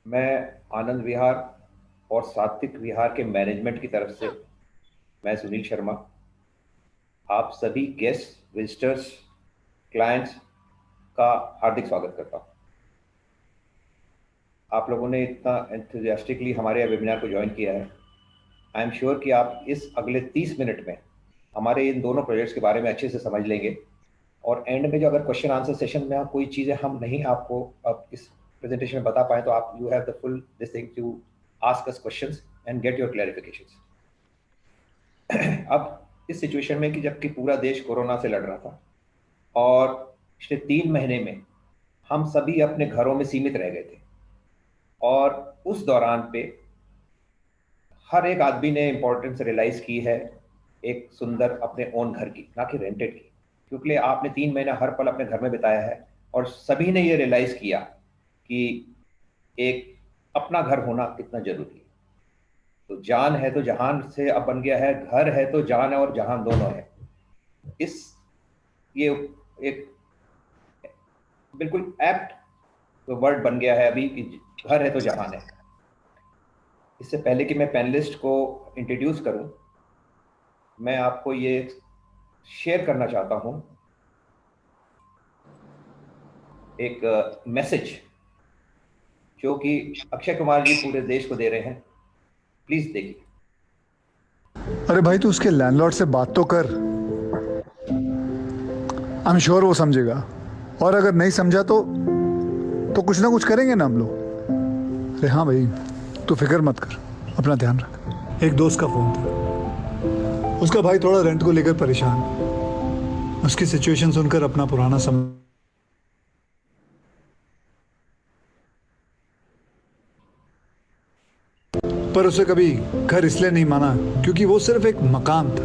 मैं आनंद विहार और सात्विक विहार के मैनेजमेंट की तरफ से मैं सुनील शर्मा आप सभी गेस्ट विजिटर्स क्लाइंट्स का हार्दिक स्वागत करता हूं। आप लोगों ने इतना एंथुजियास्टिकली हमारे वेबिनार को ज्वाइन किया है। आई एम श्योर कि आप इस अगले 30 मिनट में हमारे इन दोनों प्रोजेक्ट्स के बारे में अच्छे से समझ लेंगे और एंड में जो अगर क्वेश्चन आंसर सेशन में कोई चीज़ें हम नहीं आपको अब इस प्रेजेंटेशन में बता पाए तो आप you have the full this thing to ask us questions and get your clarifications. अब इस सिचुएशन में कि जबकि पूरा देश कोरोना से लड़ रहा था और पिछले 3 महीने में हम सभी अपने घरों में सीमित रह गए थे और उस दौरान पे हर एक आदमी ने इम्पोर्टेंस रियलाइज की है एक सुंदर अपने ओन घर की, ना कि रेंटेड की, क्योंकि आपने 3 महीना हर पल अपने घर में बिताया है और सभी ने ये रियलाइज किया कि एक अपना घर होना कितना जरूरी है। तो जान है तो जहान से अब बन गया है, घर है तो जान है और जहान दोनों है। इस ये एक बिल्कुल एप्ट वर्ड बन गया है अभी कि घर है तो जहान है। इससे पहले कि मैं पैनलिस्ट को इंट्रोड्यूस करूं, मैं आपको ये शेयर करना चाहता हूं एक मैसेज जो कि अक्षय कुमार जी पूरे देश को दे रहे हैं। प्लीज देखिए। अरे भाई तू उसके लैंडलॉर्ड से बात तो कर। आई एम श्योर वो समझेगा, और अगर नहीं समझा तो कुछ ना कुछ करेंगे ना हम लोग। अरे हाँ भाई, तू फिक्र मत कर, अपना ध्यान रख। एक दोस्त का फोन था, उसका भाई थोड़ा रेंट को लेकर परेशान। उसकी सिचुएशन सुनकर अपना पुराना पर उसे कभी घर इसलिए नहीं माना क्योंकि वो सिर्फ एक मकान था।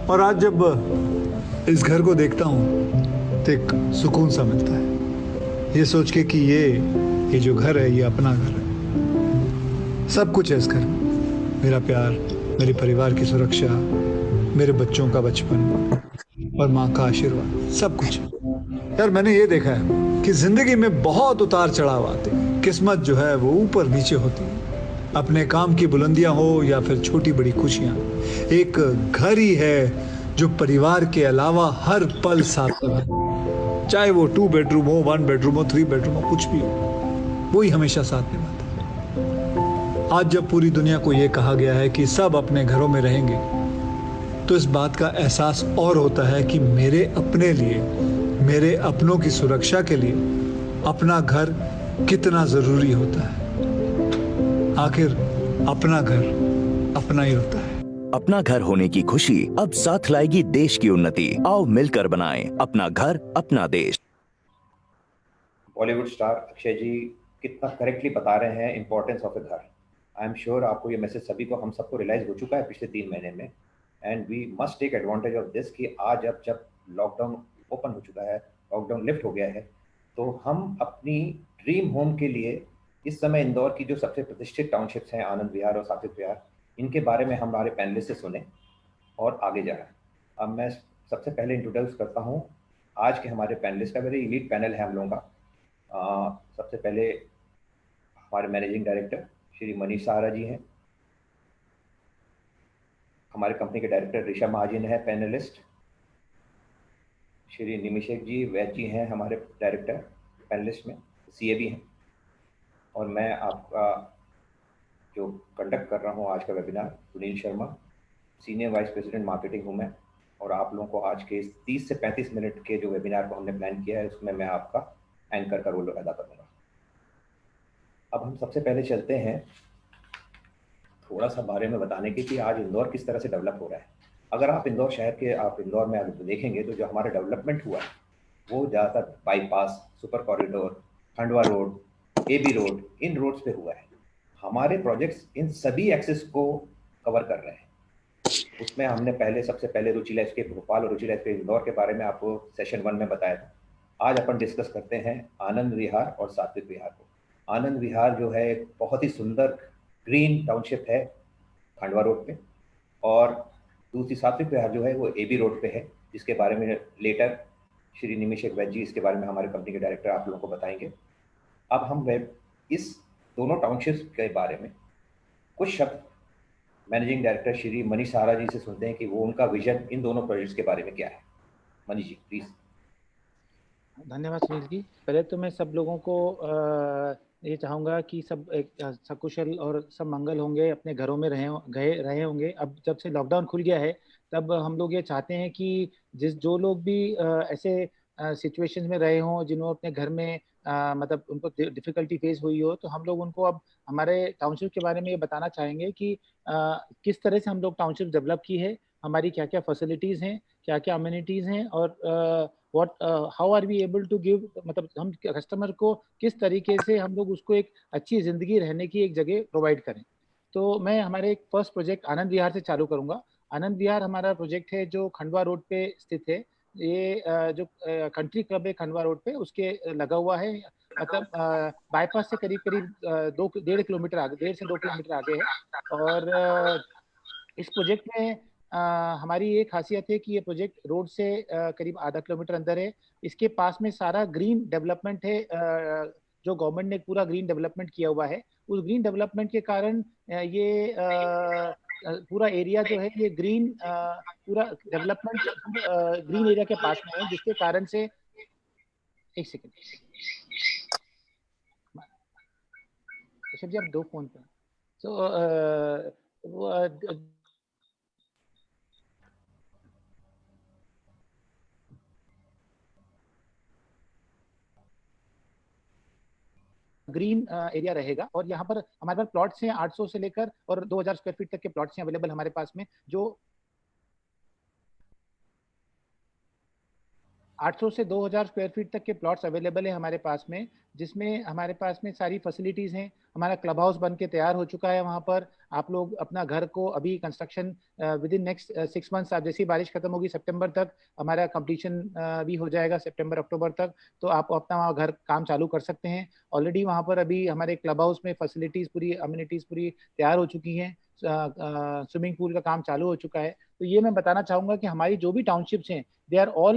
और आज जब इस घर को देखता हूँ तो एक सुकून सा मिलता है, ये सोच के कि ये जो घर है ये अपना घर है। सब कुछ है इस घर में, मेरा प्यार, मेरे परिवार की सुरक्षा, मेरे बच्चों का बचपन और माँ का आशीर्वाद, सब कुछ। यार मैंने ये देखा है कि जिंदगी में बहुत उतार चढ़ाव आते हैं, किस्मत जो है वो ऊपर नीचे होती है। अपने काम की बुलंदियां हो या फिर छोटी बड़ी खुशियां, एक घर ही है जो परिवार के अलावा हर पल साथ निभाता। चाहे वो 2 बेडरूम हो, 1 बेडरूम हो, 3 बेडरूम हो, कुछ भी हो, वो ही हमेशा साथ निभाता है। आज जब पूरी दुनिया को ये कहा गया है कि सब अपने घरों में रहेंगे, तो इस बात का एहसास और होता है कि मेरे अपने लिए, मेरे अपनों की सुरक्षा के लिए अपना घर कितना जरूरी होता है। आखिर अपना घर अपना ही होता है। अपना घर होने की खुशी अब साथ लाएगी देश की उन्नति। आओ मिलकर बनाएं अपना घर, अपना देश। बॉलीवुड स्टार अक्षय जी कितना करेक्टली बता रहे हैं इंपॉर्टेंस ऑफ ए घर। आई एम श्योर आपको ये मैसेज सभी को, हम सबको रियलाइज हो चुका है पिछले 3 महीने में, and we must take advantage of this कि आज अब जब लॉकडाउन ओपन हो चुका है, लॉकडाउन लिफ्ट हो गया है, तो हम अपनी ड्रीम होम के लिए इस समय इंदौर की जो सबसे प्रतिष्ठित टाउनशिप्स हैं, आनंद विहार और सात्विक विहार, इनके बारे में हमारे पैनलिस्ट से सुने और आगे जाएं। अब मैं सबसे पहले इंट्रोड्यूस करता हूँ आज के हमारे पैनलिस्ट का। वेरी इलीट पैनल है हम लोगों का। सबसे पहले हमारे मैनेजिंग डायरेक्टर श्री मनीष सहारा जी हैं। हमारे कंपनी के डायरेक्टर ऋषा महाजन है पैनलिस्ट। श्री निमिषेक जी वैद जी हैं हमारे डायरेक्टर पैनलिस्ट में, सीए भी हैं। और मैं आपका जो कंडक्ट कर रहा हूँ आज का webinar, Sunil Sharma, senior vice president marketing हूँ मैं। और आप लोगों को आज के इस 30 से 35 मिनट के जो वेबिनार को हमने प्लान किया है, उसमें मैं आपका एंकर का रोल अदा करूँगा। अब हम सबसे पहले चलते हैं थोड़ा सा बारे में बताने के कि आज इंदौर किस तरह से डेवलप हो रहा है। अगर आप इंदौर शहर के, आप इंदौर में अगर देखेंगे तो जो हमारा डेवलपमेंट हुआ है वो ज़्यादातर bypass, super corridor, Khandwa road, AB road, इन रोड्स पे हुआ है। हमारे प्रोजेक्ट्स इन सभी एक्सेस को कवर कर रहे हैं। उसमें हमने पहले सबसे पहले रुचि लाइफ के भोपाल और रुचि लाइफ के इंदौर के बारे में आपको सेशन 1 में बताया था। आज अपन डिस्कस करते हैं आनंद विहार और सात्विक विहार को। आनंद विहार जो है एक बहुत ही सुंदर ग्रीन टाउनशिप है खंडवा रोड पे, और दूसरी सात्विक विहार जो है वो एबी रोड पे है, जिसके बारे में लेटर श्री निमिषेक वैद जी इसके बारे में, हमारे कंपनी के डायरेक्टर, आप लोगों को बताएंगे। अब हम इस दोनों टाउनशिप्स के बारे में कुछ शब्द मैनेजिंग डायरेक्टर श्री मनीष सहारा जी से सुनते हैं कि वो उनका विजन इन दोनों प्रोजेक्ट्स के बारे में क्या है। मनीष जी प्लीज। धन्यवाद सुनील जी। पहले तो मैं सब लोगों को ये चाहूँगा कि सब एक सकुशल और सब मंगल होंगे, अपने घरों में रहे होंगे। अब जब से लॉकडाउन खुल गया है तब हम लोग ये चाहते हैं कि जो लोग भी ऐसे सिचुएशंस में रहे हों, जिन्होंने अपने घर में मतलब उनको डिफिकल्टी फेस हुई हो, तो हम लोग उनको अब हमारे टाउनशिप के बारे में ये बताना चाहेंगे कि किस तरह से हम लोग टाउनशिप डेवलप की है, हमारी क्या क्या फैसिलिटीज़ हैं, क्या क्या अम्यूनिटीज़ हैं, और what how are we able to give, मतलब हम कस्टमर को किस तरीके से हम लोग उसको एक अच्छी ज़िंदगी रहने की एक जगह प्रोवाइड करें। तो मैं हमारे एक फर्स्ट प्रोजेक्ट आनंद विहार से चालू करूंगा। आनंद विहार हमारा प्रोजेक्ट है जो खंडवा रोड पे स्थित है। ये जो कंट्री क्लब है खंडवा रोड पे, उसके लगा हुआ है। मतलब बाईपास से करीब करीब 2.5 किलोमीटर आगे, 1.5 से 2 किलोमीटर आगे है। और इस प्रोजेक्ट में हमारी ये खासियत है कि ये प्रोजेक्ट रोड से करीब आधा किलोमीटर अंदर है। इसके पास में सारा ग्रीन डेवलपमेंट है। जो गवर्नमेंट ने पूरा ग्रीन डेवलपमेंट किया हुआ है, उस ग्रीन डेवलपमेंट के कारण ये पूरा एरिया जो है ये ग्रीन, पूरा डेवलपमेंट ग्रीन एरिया के पास में है, जिसके कारण से एक सेकेंड ऋषभ जी, आप दो फोन पे। तो ग्रीन एरिया रहेगा। और यहाँ पर हमारे पास प्लॉट्स हैं 800 से लेकर और 2000 स्क्वायर फीट तक के प्लॉट्स हैं अवेलेबल हमारे पास में। जो 800 से 2000 स्क्वायर फीट तक के प्लॉट्स अवेलेबल है हमारे पास में, जिसमें हमारे पास में सारी फैसिलिटीज हैं। हमारा क्लब हाउस बन के तैयार हो चुका है। वहाँ पर आप लोग अपना घर को, अभी construction with in next 6 months, आप जैसी बारिश खत्म होगी सितंबर तक हमारा कंप्लीशन भी हो जाएगा, सितंबर अक्टूबर तक। तो आप अपना वहाँ घर काम चालू कर सकते हैं। ऑलरेडी वहाँ पर अभी हमारे क्लब हाउस में फैसिलिटीज पूरी, अम्यूनिटीज पूरी तैयार हो चुकी हैं। स्विमिंग पूल का काम चालू हो चुका है। तो ये मैं बताना चाहूंगा कि हमारी जो भी टाउनशिप्स हैं, दे आर ऑल,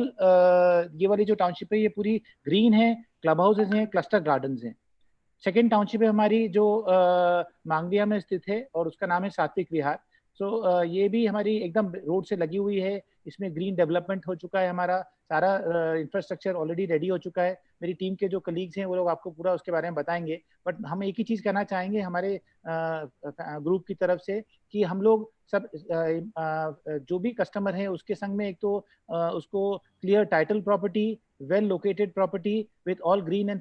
ये वाली जो टाउनशिप है ये पूरी ग्रीन है, क्लब हाउसेज हैं, क्लस्टर गार्डन्स हैं। सेकेंड टाउनशिप है हमारी जो मांगलिया में स्थित है और उसका नाम है सात्विक विहार। सो ये भी हमारी एकदम रोड से लगी हुई है। इसमें ग्रीन डेवलपमेंट हो चुका है, हमारा सारा इंफ्रास्ट्रक्चर ऑलरेडी रेडी हो चुका है। मेरी टीम के जो कलीग्स हैं वो लोग आपको पूरा उसके बारे में बताएंगे। बट हम एक ही चीज़ कहना चाहेंगे हमारे ग्रुप की तरफ से कि हम लोग सब जो भी कस्टमर है उसके संग में एक तो उसको clear title property, well located property with all green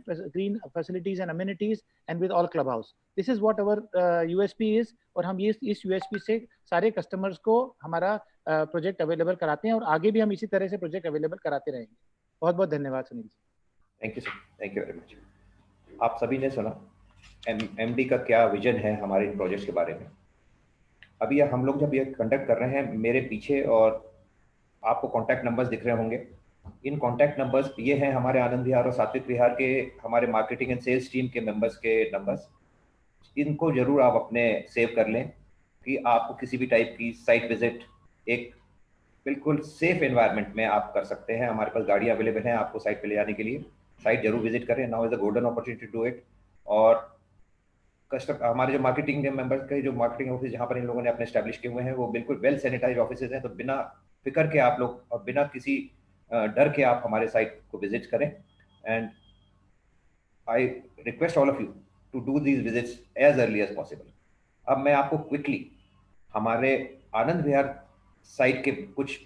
facilities and amenities and with all clubhouse. This is what our USP is। और हम इस USP से सारे कस्टमर्स को हमारा प्रोजेक्ट अवेलेबल कराते हैं और आगे भी हम इसी तरह से प्रोजेक्ट अवेलेबल कराते रहेंगे। बहुत बहुत धन्यवाद Sunil ji. Thank you sir, thank you very much. आप सभी ने सुना एमडी का क्या विजन है हमारे इन प्रोजेक्ट्स के बारे में। अभी हम लोग जब ये कंडक्ट कर रहे हैं, मेरे पीछे और आपको कॉन्टैक्ट नंबर्स दिख रहे होंगे। इन कॉन्टैक्ट नंबर्स ये हैं हमारे आनंद विहार और सात्विक विहार के हमारे मार्केटिंग एंड सेल्स टीम के मेंबर्स के नंबर्स। इनको जरूर आप अपने सेव कर लें कि आपको किसी भी टाइप की साइट विजिट एक बिल्कुल सेफ एनवायरनमेंट में आप कर सकते हैं। हमारे पास गाड़ियाँ अवेलेबल हैं आपको साइट पे ले जाने के लिए। साइट जरूर विजिट करें, now is a golden opportunity to do it. और कस्टमर, हमारे जो मार्केटिंग के मेंबर्स के जो मार्केटिंग ऑफिस जहाँ पर इन लोगों ने अपने स्टैब्लिश किए हुए हैं वो बिल्कुल वेल सैनिटाइज ऑफिसेज हैं। तो बिना फिक्र के आप लोग और बिना किसी डर के आप हमारे साइट को विजिट करें। And I request all of you to do these visits as early as possible. अब मैं आपको क्विकली हमारे आनंद विहार साइट के कुछ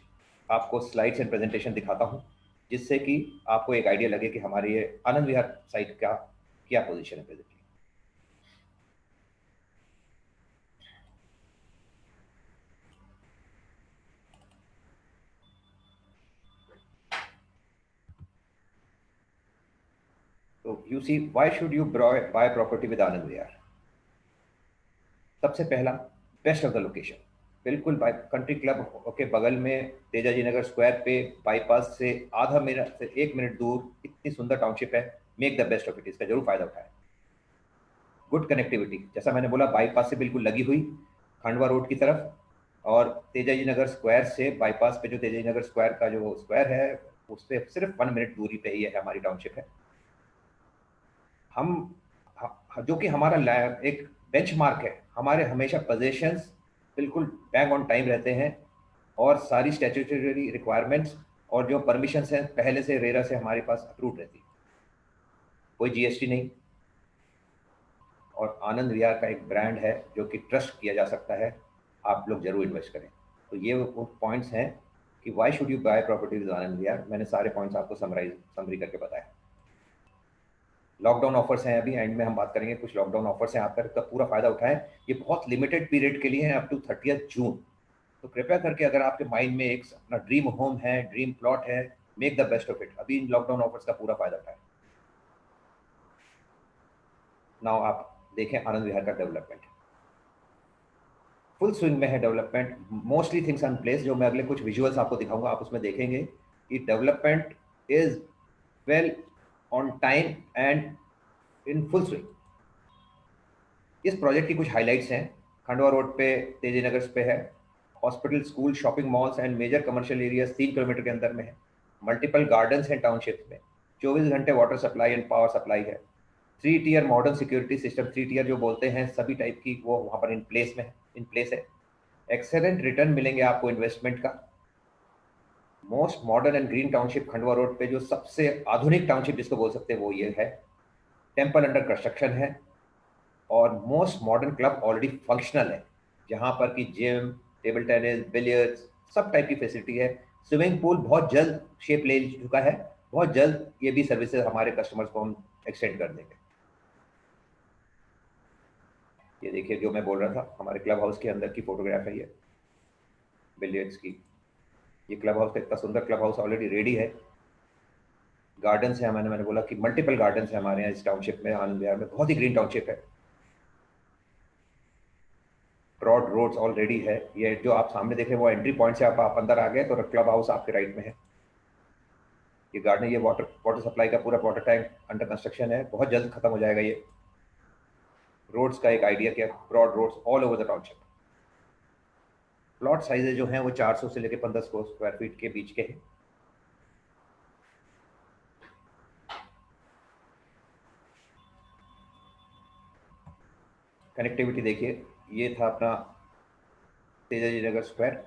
आपको स्लाइड्स एंड प्रेजेंटेशन दिखाता हूँ, जिससे कि आपको एक आइडिया लगे कि हमारे ये आनंद विहार साइट का क्या पोजीशन है प्रेजेंटली। तो you see, why should you buy property with Anand Vihar. सबसे पहला, बेस्ट ऑफ द लोकेशन, बिल्कुल कंट्री क्लब के बगल में तेजाजी नगर स्क्वायर पे बाईपास से आधा मिनट से 1 मिनट दूर इतनी सुंदर टाउनशिप है। Make the best of it, इसका जरूर फायदा उठाएं। गुड कनेक्टिविटी, जैसा मैंने बोला, बाईपास से बिल्कुल लगी हुई खंडवा रोड की तरफ, और तेजाजी नगर स्क्वायर से बाईपास पे जो तेजाजी नगर स्क्वायर का जो स्क्वायर है उससे सिर्फ 1 मिनट दूरी पे ही है हमारी टाउनशिप है। जो कि हमारा एक बेंचमार्क है, हमारे हमेशा पोजीशंस बिल्कुल बैंग ऑन टाइम रहते हैं और सारी स्टैट्यूटरी रिक्वायरमेंट्स और जो परमिशंस हैं पहले से रेरा से हमारे पास अप्रूव रहती है, कोई जीएसटी नहीं। और आनंद विहार का एक ब्रांड है जो कि ट्रस्ट किया जा सकता है, आप लोग जरूर इन्वेस्ट करें। तो ये वो पॉइंट्स हैं कि why should you buy property with Anand Vihar. मैंने सारे पॉइंट्स आपको समरी करके बताया। लॉकडाउन ऑफर्स हैं, अभी एंड में हम बात करेंगे, कुछ लॉकडाउन ऑफर्स हैं, आप इसका पूरा फायदा उठाएं। ये बहुत लिमिटेड पीरियड के लिए है, अप टू 30 जून। तो कृपया करके अगर आपके माइंड में एक अपना ड्रीम होम है, ड्रीम प्लॉट है, make the best of it. अभी इन लॉकडाउन ऑफर्स का पूरा फायदा उठाएं। नाउ आप देखें आनंद विहार का डेवलपमेंट फुल स्विंग में है। Development mostly things on place, जो मैं अगले कुछ विजुअल्स आपको दिखाऊंगा, आप उसमें देखेंगे कि development is well on time and in full swing. इस प्रोजेक्ट की कुछ हाइलाइट्स हैं। खंडवा रोड पे तेजी नगर पे है। Hospital, school, shopping malls and major commercial areas 3 kilometre के अंदर में है। मल्टीपल गार्डन्स हैं टाउनशिप में। 24 घंटे water supply and power supply है। 3 tier modern security system, 3 tier जो बोलते हैं सभी टाइप की, वो वहाँ पर इन प्लेस है। एक्सेलेंट रिटर्न मिलेंगे आपको इन्वेस्टमेंट का। Most modern and green township Khandwa road पे, जो सबसे आधुनिक टाउनशिप जिसको बोल सकते हैं वो ये है। टेम्पल अंडर कंस्ट्रक्शन है और most modern club already functional है, जहाँ पर कि जिम, टेबल टेनिस, बिलियर्ड्स, सब टाइप की फैसिलिटी है। स्विमिंग पूल बहुत जल्द शेप ले चुका है, बहुत जल्द ये भी सर्विसेज हमारे कस्टमर्स को हम एक्सटेंड कर देंगे। ये देखिए जो मैं बोल रहा था, हमारे क्लब हाउस के अंदर की फोटोग्राफ है ये बिलियर्ड्स की। ये क्लब हाउस का इतना सुंदर क्लब हाउस ऑलरेडी रेडी है। गार्डन्स है, मैंने बोला कि मल्टीपल गार्डन्स है हमारे यहाँ इस टाउनशिप में, आनंद विहार में। बहुत ही ग्रीन टाउनशिप है। ब्रॉड रोड्स ऑलरेडी है। ये जो आप सामने देख रहे हैं वो एंट्री पॉइंट से आप अंदर आ गए तो क्लब हाउस आपके राइट में है। ये गार्डन, ये वाटर सप्लाई का पूरा वाटर टैंक अंडर कंस्ट्रक्शन है, बहुत जल्द खत्म हो जाएगा। ये रोड्स का एक आइडिया क्या, broad roads all over the township. Plot sizes जो हैं वो 400 से लेकर 1500 स्क्वायर फीट के बीच के हैं। कनेक्टिविटी देखिए, ये था अपना तेजाजी नगर स्क्वायर,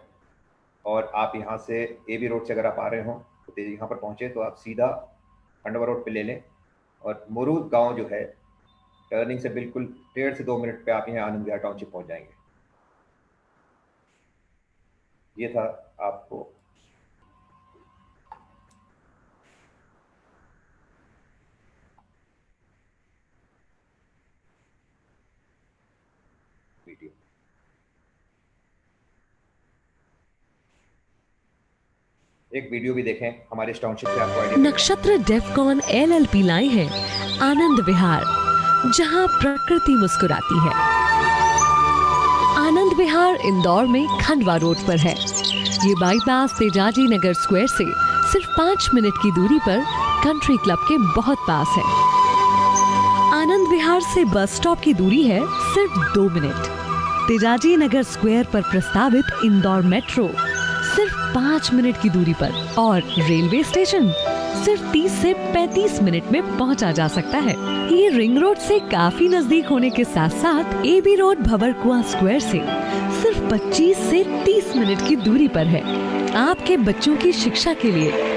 और आप यहाँ से एबी रोड से अगर आप आ रहे हो तो यहाँ पर पहुँचे तो आप सीधा खंडवा रोड पे ले लें, और मुरूद गांव जो है टर्निंग से बिल्कुल 1.5 से 2 मिनट पे आप यहाँ आनंद विहार टाउनशिप पहुँच जाएंगे। ये था आपको वीडियो। एक वीडियो भी देखें हमारे इस टाउनशिप से, आपको आइडिया। नक्षत्र डेफकॉन LLP लाए हैं आनंद विहार, जहां प्रकृति मुस्कुराती है। आनंद विहार इंदौर में खंडवा रोड पर है। ये बाईपास तेजाजी नगर स्क्वायर से सिर्फ 5 मिनट की दूरी पर कंट्री क्लब के बहुत पास है। आनंद विहार से बस स्टॉप की दूरी है सिर्फ 2 मिनट। तेजाजी नगर स्क्वायर पर प्रस्तावित इंदौर मेट्रो सिर्फ 5 मिनट की दूरी पर, और रेलवे स्टेशन सिर्फ 30 से 35 मिनट में पहुंचा जा सकता है। ये रिंग रोड से काफी नजदीक होने के साथ साथ एबी रोड भंवरकुआं स्क्वायर से सिर्फ 25 से 30 मिनट की दूरी पर है। आपके बच्चों की शिक्षा के लिए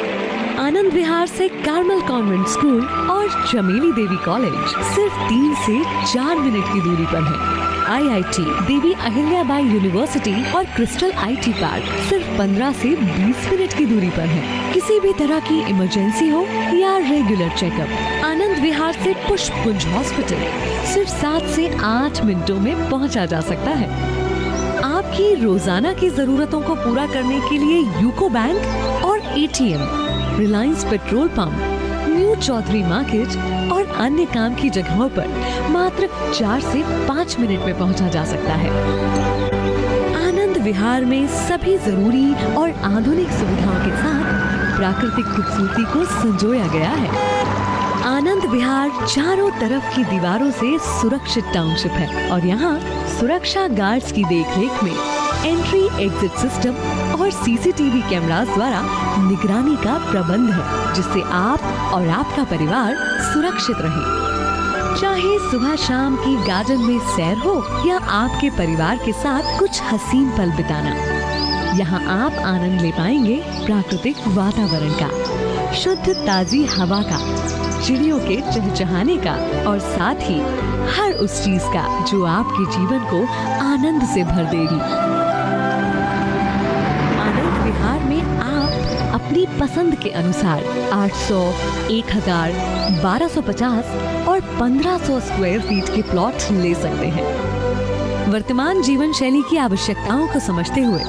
आनंद विहार से कार्मल कॉन्वेंट स्कूल और चमेली देवी कॉलेज सिर्फ 3 से 4 मिनट की दूरी पर है। IIT, देवी अहिल्याबाई यूनिवर्सिटी और क्रिस्टल IT पार्क सिर्फ 15 से 20 मिनट की दूरी पर है। किसी भी तरह की इमरजेंसी हो या रेगुलर चेकअप, आनंद विहार से पुष्पकुंज हॉस्पिटल सिर्फ 7 से 8 मिनटों में पहुंचा जा सकता है। आपकी रोजाना की जरूरतों को पूरा करने के लिए यूको बैंक और ATM, Reliance petrol pump, new Chaudhary market और अन्य काम की जगहों पर मात्र 4 से 5 मिनट में पहुंचा जा सकता है। आनंद विहार में सभी जरूरी और आधुनिक सुविधाओं के साथ प्राकृतिक खूबसूरती को संजोया गया है। आनंद विहार चारों तरफ की दीवारों से सुरक्षित टाउनशिप है और यहाँ सुरक्षा गार्ड्स की देखरेख में एंट्री एग्जिट सिस्टम और CCTV कैमरास द्वारा निगरानी का प्रबंध है, जिससे आप और आपका परिवार सुरक्षित रहे। चाहे सुबह शाम की गार्डन में सैर हो या आपके परिवार के साथ कुछ हसीन पल बिताना, यहाँ आप आनंद ले पाएंगे प्राकृतिक वातावरण का, शुद्ध ताजी हवा का, चिड़ियों के चहचहाने का और साथ ही हर उस चीज का जो आपके जीवन को आनंद से भर देगी। आनंद विहार में आप अपनी पसंद के अनुसार 800, 1000, 1250 और 1500 स्क्वायर फीट के प्लॉट ले सकते हैं। वर्तमान जीवन शैली की आवश्यकताओं को समझते हुए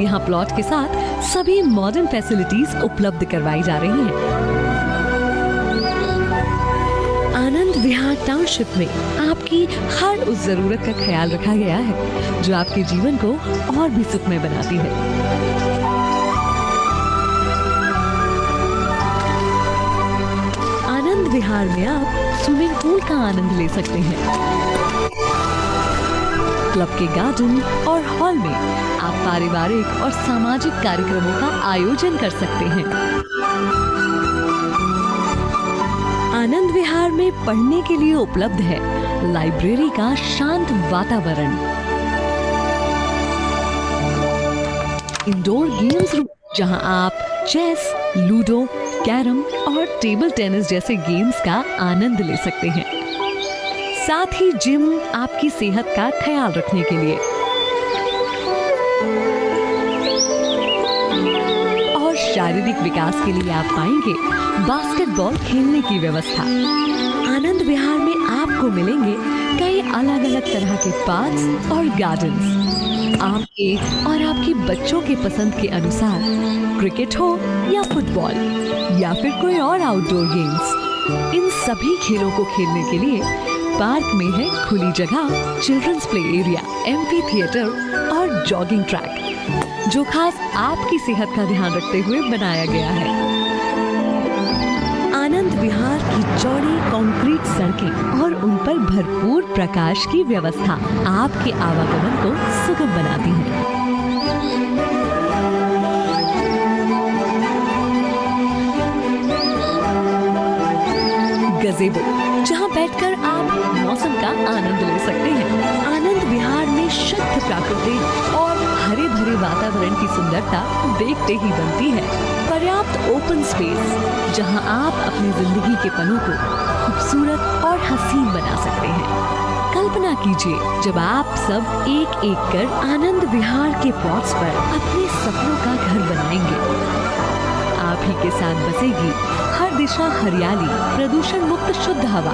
यहाँ प्लॉट के साथ सभी मॉडर्न फैसिलिटीज उपलब्ध करवाई जा रही हैं। आनंद विहार टाउनशिप में आपकी हर उस जरूरत का ख्याल रखा गया है जो आपके जीवन को और भी सुखमय बनाती है। आनंद विहार में आप स्विमिंग पूल का आनंद ले सकते हैं। क्लब के गार्डन और हॉल में आप पारिवारिक और सामाजिक कार्यक्रमों का आयोजन कर सकते हैं। आनंद विहार में पढ़ने के लिए उपलब्ध है लाइब्रेरी का शांत वातावरण, इंडोर गेम्स रूम जहां आप चेस, लूडो, कैरम और टेबल टेनिस जैसे गेम्स का आनंद ले सकते हैं। साथ ही जिम आपकी सेहत का ख्याल रखने के लिए और शारीरिक विकास के लिए आप पाएंगे बास्केटबॉल खेलने की व्यवस्था। आनंद विहार में आपको मिलेंगे कई अलग अलग तरह के पार्क्स और गार्डन्स। आपके और आपके बच्चों के पसंद के अनुसार क्रिकेट हो या फुटबॉल या फिर कोई और आउटडोर गेम्स, इन सभी खेलों को खेलने के लिए पार्क में है खुली जगह, children's play area, amphitheatre और जॉगिंग ट्रैक जो खास आपकी सेहत का ध्यान रखते हुए बनाया गया है। आनंद विहार की चौड़ी कंक्रीट सड़कें और उन पर भरपूर प्रकाश की व्यवस्था आपके आवागमन को सुगम बनाती है। गज़ेबो, जहां बैठकर आप मौसम का आनंद ले सकते हैं। आनंद विहार में शुद्ध प्रकृति और हरे भरे वातावरण की सुंदरता देखते ही बनती है। पर्याप्त ओपन स्पेस जहां आप अपनी जिंदगी के पलों को खूबसूरत और हसीन बना सकते हैं। कल्पना कीजिए जब आप सब एक एक कर आनंद विहार के प्लॉट्स पर अपने सपनों का घर बनाएंगे। आप ही के साथ बसेगी हर दिशा हरियाली, प्रदूषण मुक्त शुद्ध हवा,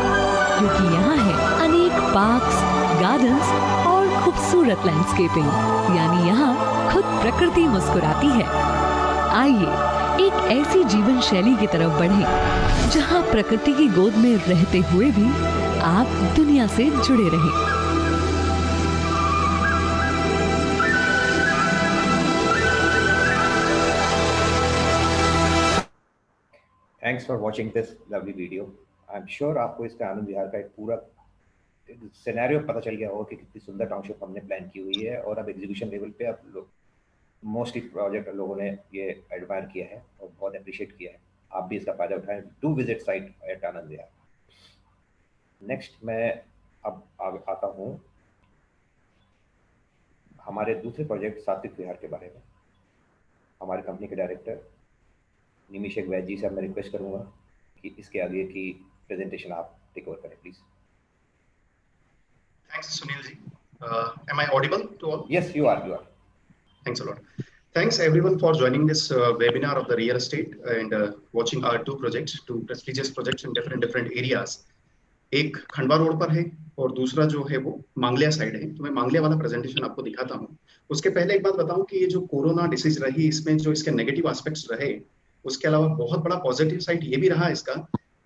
क्योंकि यहाँ है अनेक पार्क्स, गार्डन्स और खूबसूरत लैंडस्केपिंग, यानी यहाँ खुद प्रकृति मुस्कुराती है। आइए एक ऐसी जीवन शैली की तरफ बढ़ें जहाँ प्रकृति की गोद में रहते हुए भी आप दुनिया से जुड़े रहें। Thanks for watching this lovely video. I am sure आपको इसका आनंद विहार का एक पूरा सिनेरियो पता चल गया होगा कि कितनी सुंदर टाउनशिप हमने प्लान की हुई है और अब एग्जीक्यूशन लेवल पे आप लोग मोस्टली प्रोजेक्ट लोगों ने ये एडमायर किया है और बहुत अप्रिशिएट किया है। आप भी इसका फायदा उठाएं। Do visit site at Anand Vihar. Next मैं अब आता हूँ हमारे दूसरे प्रोजेक्ट सात्विक विहार के बारे में। हमारे कंपनी के डायरेक्टर निमिषक वैद जी से मैं रिक्वेस्ट करूंगा कि इसके आगे की प्रेजेंटेशन आप टेक ओवर करें please. Thanks, Sunil ji. Am I audible to all? Yes, you are. Thanks a lot. Thanks everyone for joining this webinar of the real estate and watching our two prestigious projects in different areas. एक Khandwa road पर है और दूसरा जो है वो Mangalia side है। तो मैं मांगलिया वाला प्रेजेंटेशन आपको दिखाता हूँ। उसके पहले एक बात बताऊं कि ये जो कोरोना डिसीज रही, इसमें जो इसके नेगेटिव एस्पेक्ट्स रहे, उसके अलावा बहुत बड़ा पॉजिटिव साइड ये भी रहा इसका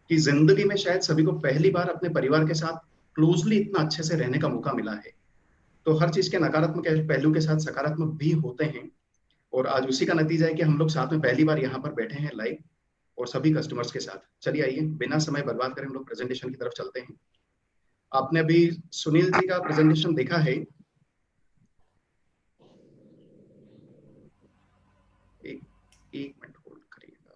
कि जिंदगी में शायद सभी को पहली बार अपने परिवार के साथ क्लोजली इतना अच्छे से रहने का मौका मिला है। तो हर चीज के नकारात्मक पहलू के साथ सकारात्मक भी होते हैं और आज उसी का नतीजा है कि हम लोग साथ में पहली बार यहाँ पर बैठे हैं लाइव और सभी कस्टमर्स के साथ। चलिए आइए बिना समय बर्बाद करें हम लोग प्रेजेंटेशन की तरफ चलते हैं। आपने अभी सुनील जी का प्रेजेंटेशन देखा है। एक मिनट होल्ड करिएगा।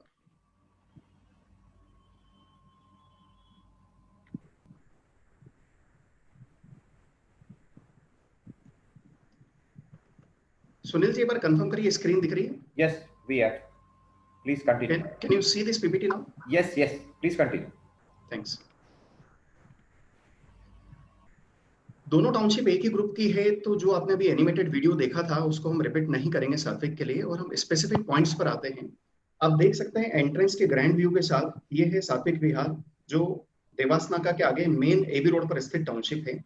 सुनील जी एक बार कंफर्म करिए, स्क्रीन दिख रही है? Yes, we are. Please continue. Can you see this PPT now? Yes, please continue. Thanks. दोनों टाउनशिप एक ही ग्रुप की है, तो जो आपने अभी एनिमेटेड वीडियो देखा था उसको हम रिपीट नहीं करेंगे सात्विक के लिए, और हम स्पेसिफिक पॉइंट्स पर आते हैं। आप देख सकते हैं एंट्रेंस के ग्रैंड व्यू के साथ, ये है सात्विक विहार, जो देवासनाका के आगे मेन एबी रोड पर स्थित टाउनशिप है।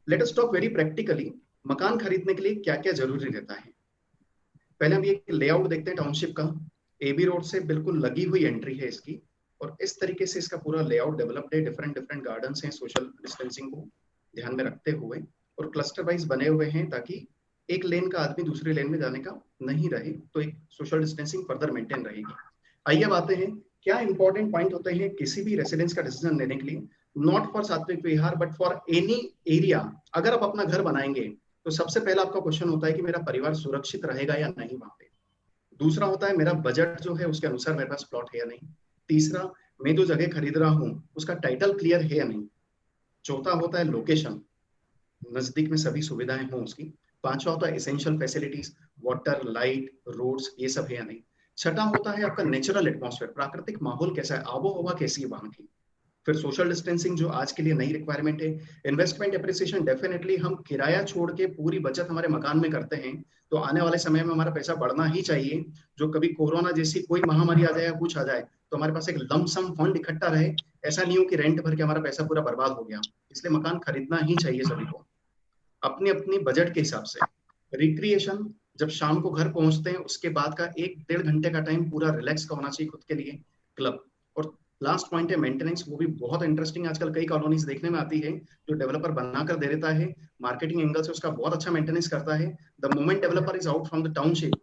Let us talk very practically, मकान खरीदने के लिए क्या क्या जरूरी रहता है। पहले हम ये लेआउट देखते हैं टाउनशिप का। एबी रोड से बिल्कुल लगी हुई एंट्री है इसकी, और इस तरीके से इसका पूरा लेआउट डेवलप्ड है। डिफरेंट गार्डन्स हैं सोशल डिस्टेंसिंग को ध्यान में रखते हुए, और क्लस्टर वाइज बने हुए हैं ताकि एक लेन का आदमी दूसरी लेन में जाने का नहीं रहे, तो एक सोशल डिस्टेंसिंग फर्दर मेंटेन रहेगी। आइए अब आते हैं क्या इंपॉर्टेंट पॉइंट होते हैं किसी भी रेसिडेंस का डिसीजन लेने के लिए, नॉट फॉर सात्विक विहार बट फॉर एनी एरिया। अगर आप अपना घर बनाएंगे तो सबसे पहला आपका क्वेश्चन होता है कि मेरा परिवार सुरक्षित रहेगा या नहीं वहां पे। दूसरा होता है मेरा बजट जो है उसके अनुसार मेरे पास प्लॉट है या नहीं। तीसरा, मैं जो जगह खरीद रहा हूँ उसका टाइटल क्लियर है या नहीं। चौथा होता है लोकेशन, नजदीक में सभी सुविधाएं हों उसकी। पांचवा होता है essential facilities, water, light, roads, ये सब है या नहीं। छठा होता है आपका नेचुरल एटमॉस्फेयर, प्राकृतिक माहौल कैसा है, आबो हवा कैसी है वहां की। फिर सोशल डिस्टेंसिंग जो आज के लिए नई रिक्वायरमेंट है। इन्वेस्टमेंट एप्रिसिएशन, डेफिनेटली हम किराया छोड़ के पूरी बचत हमारे मकान में करते हैं, तो आने वाले समय में हमारा पैसा बढ़ना ही चाहिए। जो कभी कोरोना जैसी कोई महामारी आ जाए या कुछ आ जाए तो हमारे पास एक लंप सम फंड इकट्ठा रहे। ऐसा नहीं हो कि रेंट भर के हमारा पैसा पूरा बर्बाद हो गया। इसलिए मकान खरीदना ही चाहिए सभी को अपनी अपनी बजट के हिसाब से। रिक्रिएशन, जब शाम को घर पहुंचते हैं उसके बाद का 1-1.5 घंटे का टाइम पूरा रिलैक्स का होना चाहिए खुद के लिए। क्लब, और लास्ट पॉइंट है मेंटेनेंस, वो भी बहुत इंटरेस्टिंग आजकल कई कॉलोनीज देखने में आती है जो डेवलपर बनाकर दे देता है, मार्केटिंग एंगल से उसका बहुत अच्छा मेंटेनेंस करता है। The moment developer is out from the township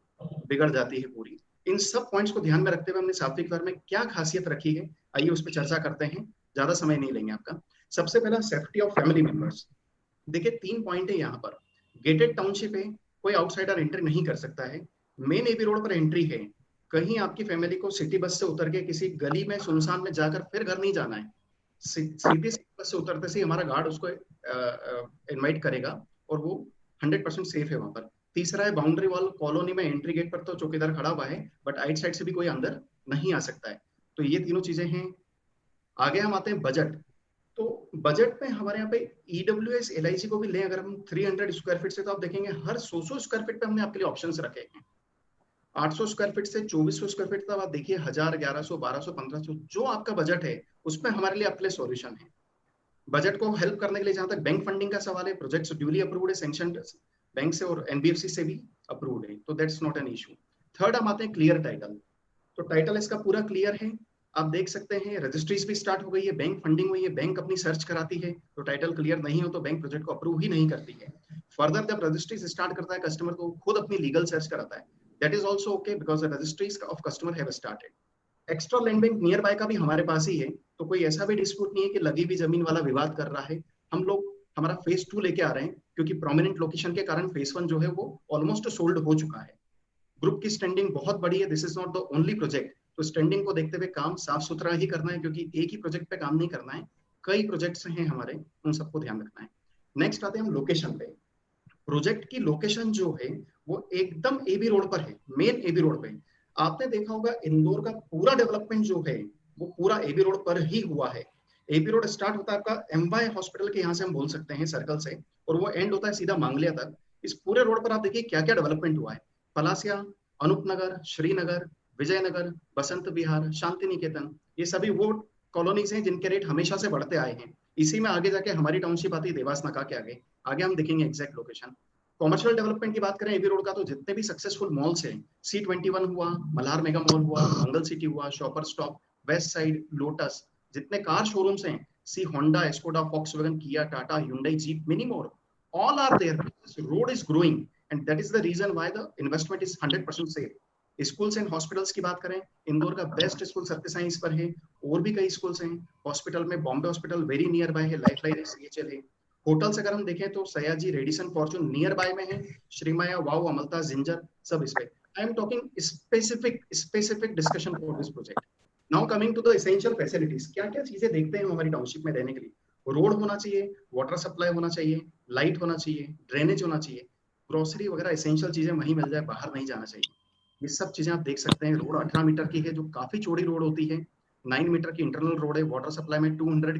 बिगड़ जाती है पूरी। इन सब पॉइंट्स को ध्यान में रखते हुए हमने सात्विक विहार में क्या खासियत रखी है, आइए उस पर चर्चा करते हैं। ज्यादा समय नहीं लेंगे आपका। सबसे पहला, सेफ्टी ऑफ फैमिली मेंबर्स। देखिए 3 पॉइंट है यहाँ पर। गेटेड टाउनशिप है, कोई आउटसाइडर एंट्री नहीं कर सकता है। मेन एबी रोड पर एंट्री है, कहीं आपकी फैमिली को सिटी बस से उतर के किसी गली में सुनसान में जाकर फिर घर नहीं जाना है। सीधी बस से उतरते से हमारा गार्ड उसको इनवाइट करेगा और वो 100% सेफ है वहां पर। तीसरा है बाउंड्री वॉल, कॉलोनी में एंट्री गेट पर तो चौकीदार खड़ा हुआ है बट आइट साइड से भी कोई अंदर नहीं आ सकता है। तो ये तीनों चीजें हैं। आगे हम आते हैं बजट। तो बजट में हमारे यहाँ पे EWS LIC को भी लें अगर हम 300 स्क्वायर फीट से, तो आप देखेंगे हर 100 स्क्वायर फीट पे हमने आपके लिए ऑप्शंस रखे हैं। 800 स्क्वायर फीट से 2400 स्क्वायर फीट तक आप देखिए 1000, 1100, 1200, 1500, जो आपका बजट है उसमें हमारे लिए आपके लिए सॉल्यूशन है। बजट को हेल्प करने के लिए जहां तक बैंक फंडिंग का सवाल है, प्रोजेक्ट्स ड्यूली अप्रूव्ड है, सैंक्शन बैंक से और NBFC से भी अप्रूव्ड है, तो that's not an issue. Third हम आते हैं क्लियर टाइटल। तो टाइटल इसका पूरा क्लियर है, आप देख सकते हैं रजिस्ट्रीज भी स्टार्ट हो गई है, बैंक फंडिंग हुई है, बैंक अपनी सर्च कराती है। तो टाइटल क्लियर नहीं हो तो बैंक प्रोजेक्ट को अप्रूव ही नहीं करती है। फर्दर जब रजिस्ट्रीज स्टार्ट करता है कस्टमर को खुद अपनी लीगल सर्च कराता है, that is also okay because the registries of customer have started. Extra land bank near by का भी हमारे पास ही है, तो कोई ऐसा भी डिस्प्यूट नहीं है कि लगी हुई जमीन वाला विवाद कर रहा है। हम लोग हमारा फेज 2 लेके आ रहे हैं क्योंकि प्रोमिनेंट लोकेशन के कारण फेज 1 जो है वो ऑलमोस्ट सोल्ड हो चुका है। ग्रुप की स्टैंडिंग बहुत बड़ी है, this is not the only project. तो स्टैंडिंग को देखते हुए काम साफ सुथरा ही करना है क्योंकि एक ही प्रोजेक्ट पे काम नहीं करना है, कई प्रोजेक्ट्स हैं हमारे, उन सबको ध्यान रखना है। नेक्स्ट आते हैं हम लोकेशन पे। प्रोजेक्ट की लोकेशन जो है वो एकदम एबी रोड पर है, मेन एबी रोड पे। आपने देखा होगा इंदौर का पूरा डेवलपमेंट जो है वो पूरा एबी रोड पर ही हुआ है। एबी रोड स्टार्ट होता है आपका MY हॉस्पिटल के यहाँ से हम बोल सकते हैं सर्कल से, और वो एंड होता है सीधा मांगलिया तक। इस पूरे रोड पर आप देखिए क्या क्या डेवलपमेंट हुआ है। पलासिया, अनूपनगर, श्रीनगर, विजयनगर, बसंत विहार, शांति निकेतन, ये सभी वो कॉलोनीज हैं जिनके रेट हमेशा से बढ़ते आए हैं। इसी में आगे जाके हमारी टाउनशिप आती है देवासनाका के आगे, आगे हम देखेंगे एग्जैक्ट लोकेशन। कॉमर्शियल डेवलपमेंट की बात करें एबी रोड का, तो जितने भी सक्सेसफुल मॉल्स हैं, C21 हुआ, मल्हार मेगा मॉल हुआ, मंगल सिटी हुआ, shopper stop, west side, lotus, जितने कार शोरूम्स हैं, सी होंडा, स्कोडा, फॉक्सवैगन, किया, Tata, Hyundai, jeep, many more, all are there. This road is growing and that is the reason why the investment is 100% safe. Schools and hospitals की बात करें, इंदौर का best school सत्य साई पर है, और भी कई स्कूल्स हैं। हॉस्पिटल में Bombay hospital very near by है, लाइफलाइन है, CHL है। होटल्स अगर हम देखें तो Sayaji, Radisson, Fortune near by में है, श्रीमाया, वाव, अमलता, जिंजर, सब इस पे। I am talking specific discussion for this project. Now coming to the essential facilities, क्या क्या चीजें देखते हैं हमारी टाउनशिप में रहने के लिए। रोड होना चाहिए, वाटर सप्लाई होना चाहिए, लाइट होना चाहिए, ड्रेनेज होना चाहिए। ग्रोसरी वगैरह एसेंशियल चीजें वहीं मिल जाए, बाहर नहीं जाना चाहिए। ये सब चीजें आप देख सकते हैं। रोड 18 मीटर की है, जो काफी चौड़ी रोड होती है। 9 मीटर की इंटरनल रोड है। वाटर सप्लाई में 200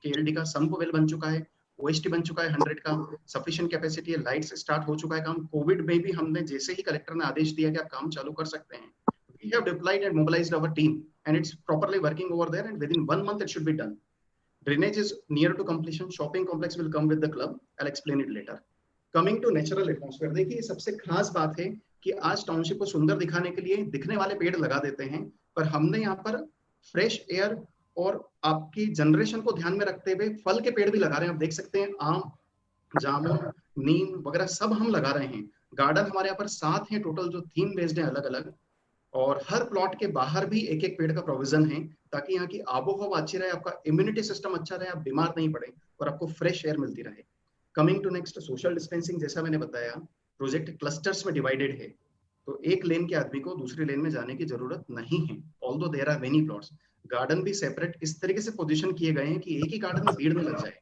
KLD का सम्प वेल बन चुका है। OST बन चुका है 100 का। सफिशिएंट कैपेसिटी है। लाइट्स स्टार्ट हो चुका है काम। कोविड में भी हमने जैसे ही कलेक्टर ने आदेश दिया कि आप काम चालू कर सकते हैं, we have deployed and mobilized our team and it's properly working over there, and within 1 month it should be done. Drainage is near to completion. Shopping complex will come with the club. I'll explain it later. Coming to natural atmosphere, देखिए सबसे खास बात है कि आज township को सुंदर दिखाने के लिए दिखने वाले पेड़ लगा देते हैं, पर हमने यहाँ पर फ्रेश एयर और आपकी जनरेशन को ध्यान में रखते हुए फल के पेड़ भी लगा रहे हैं। आप देख सकते हैं आम, जामुन, नीम वगैरह सब हम लगा रहे हैं। गार्डन हमारे यहाँ पर 7 हैं टोटल, जो थीम बेस्ड है अलग अलग, और हर प्लॉट के बाहर भी एक एक पेड़ का प्रोविजन है, ताकि यहाँ की आबोहवा अच्छी रहे, आपका इम्यूनिटी सिस्टम अच्छा रहे, आप बीमार नहीं पड़े और आपको फ्रेश एयर मिलती रहे। Coming to next, social distancing. जैसा मैंने बताया, प्रोजेक्ट क्लस्टर्स में डिवाइडेड है, तो एक लेन के आदमी को दूसरी लेन में जाने की जरूरत नहीं है। Although there are many plots. Garden भी सेपरेट इस तरीके से पोजीशन किए गए हैं कि एक ही गार्डन में भीड़ न लग जाए।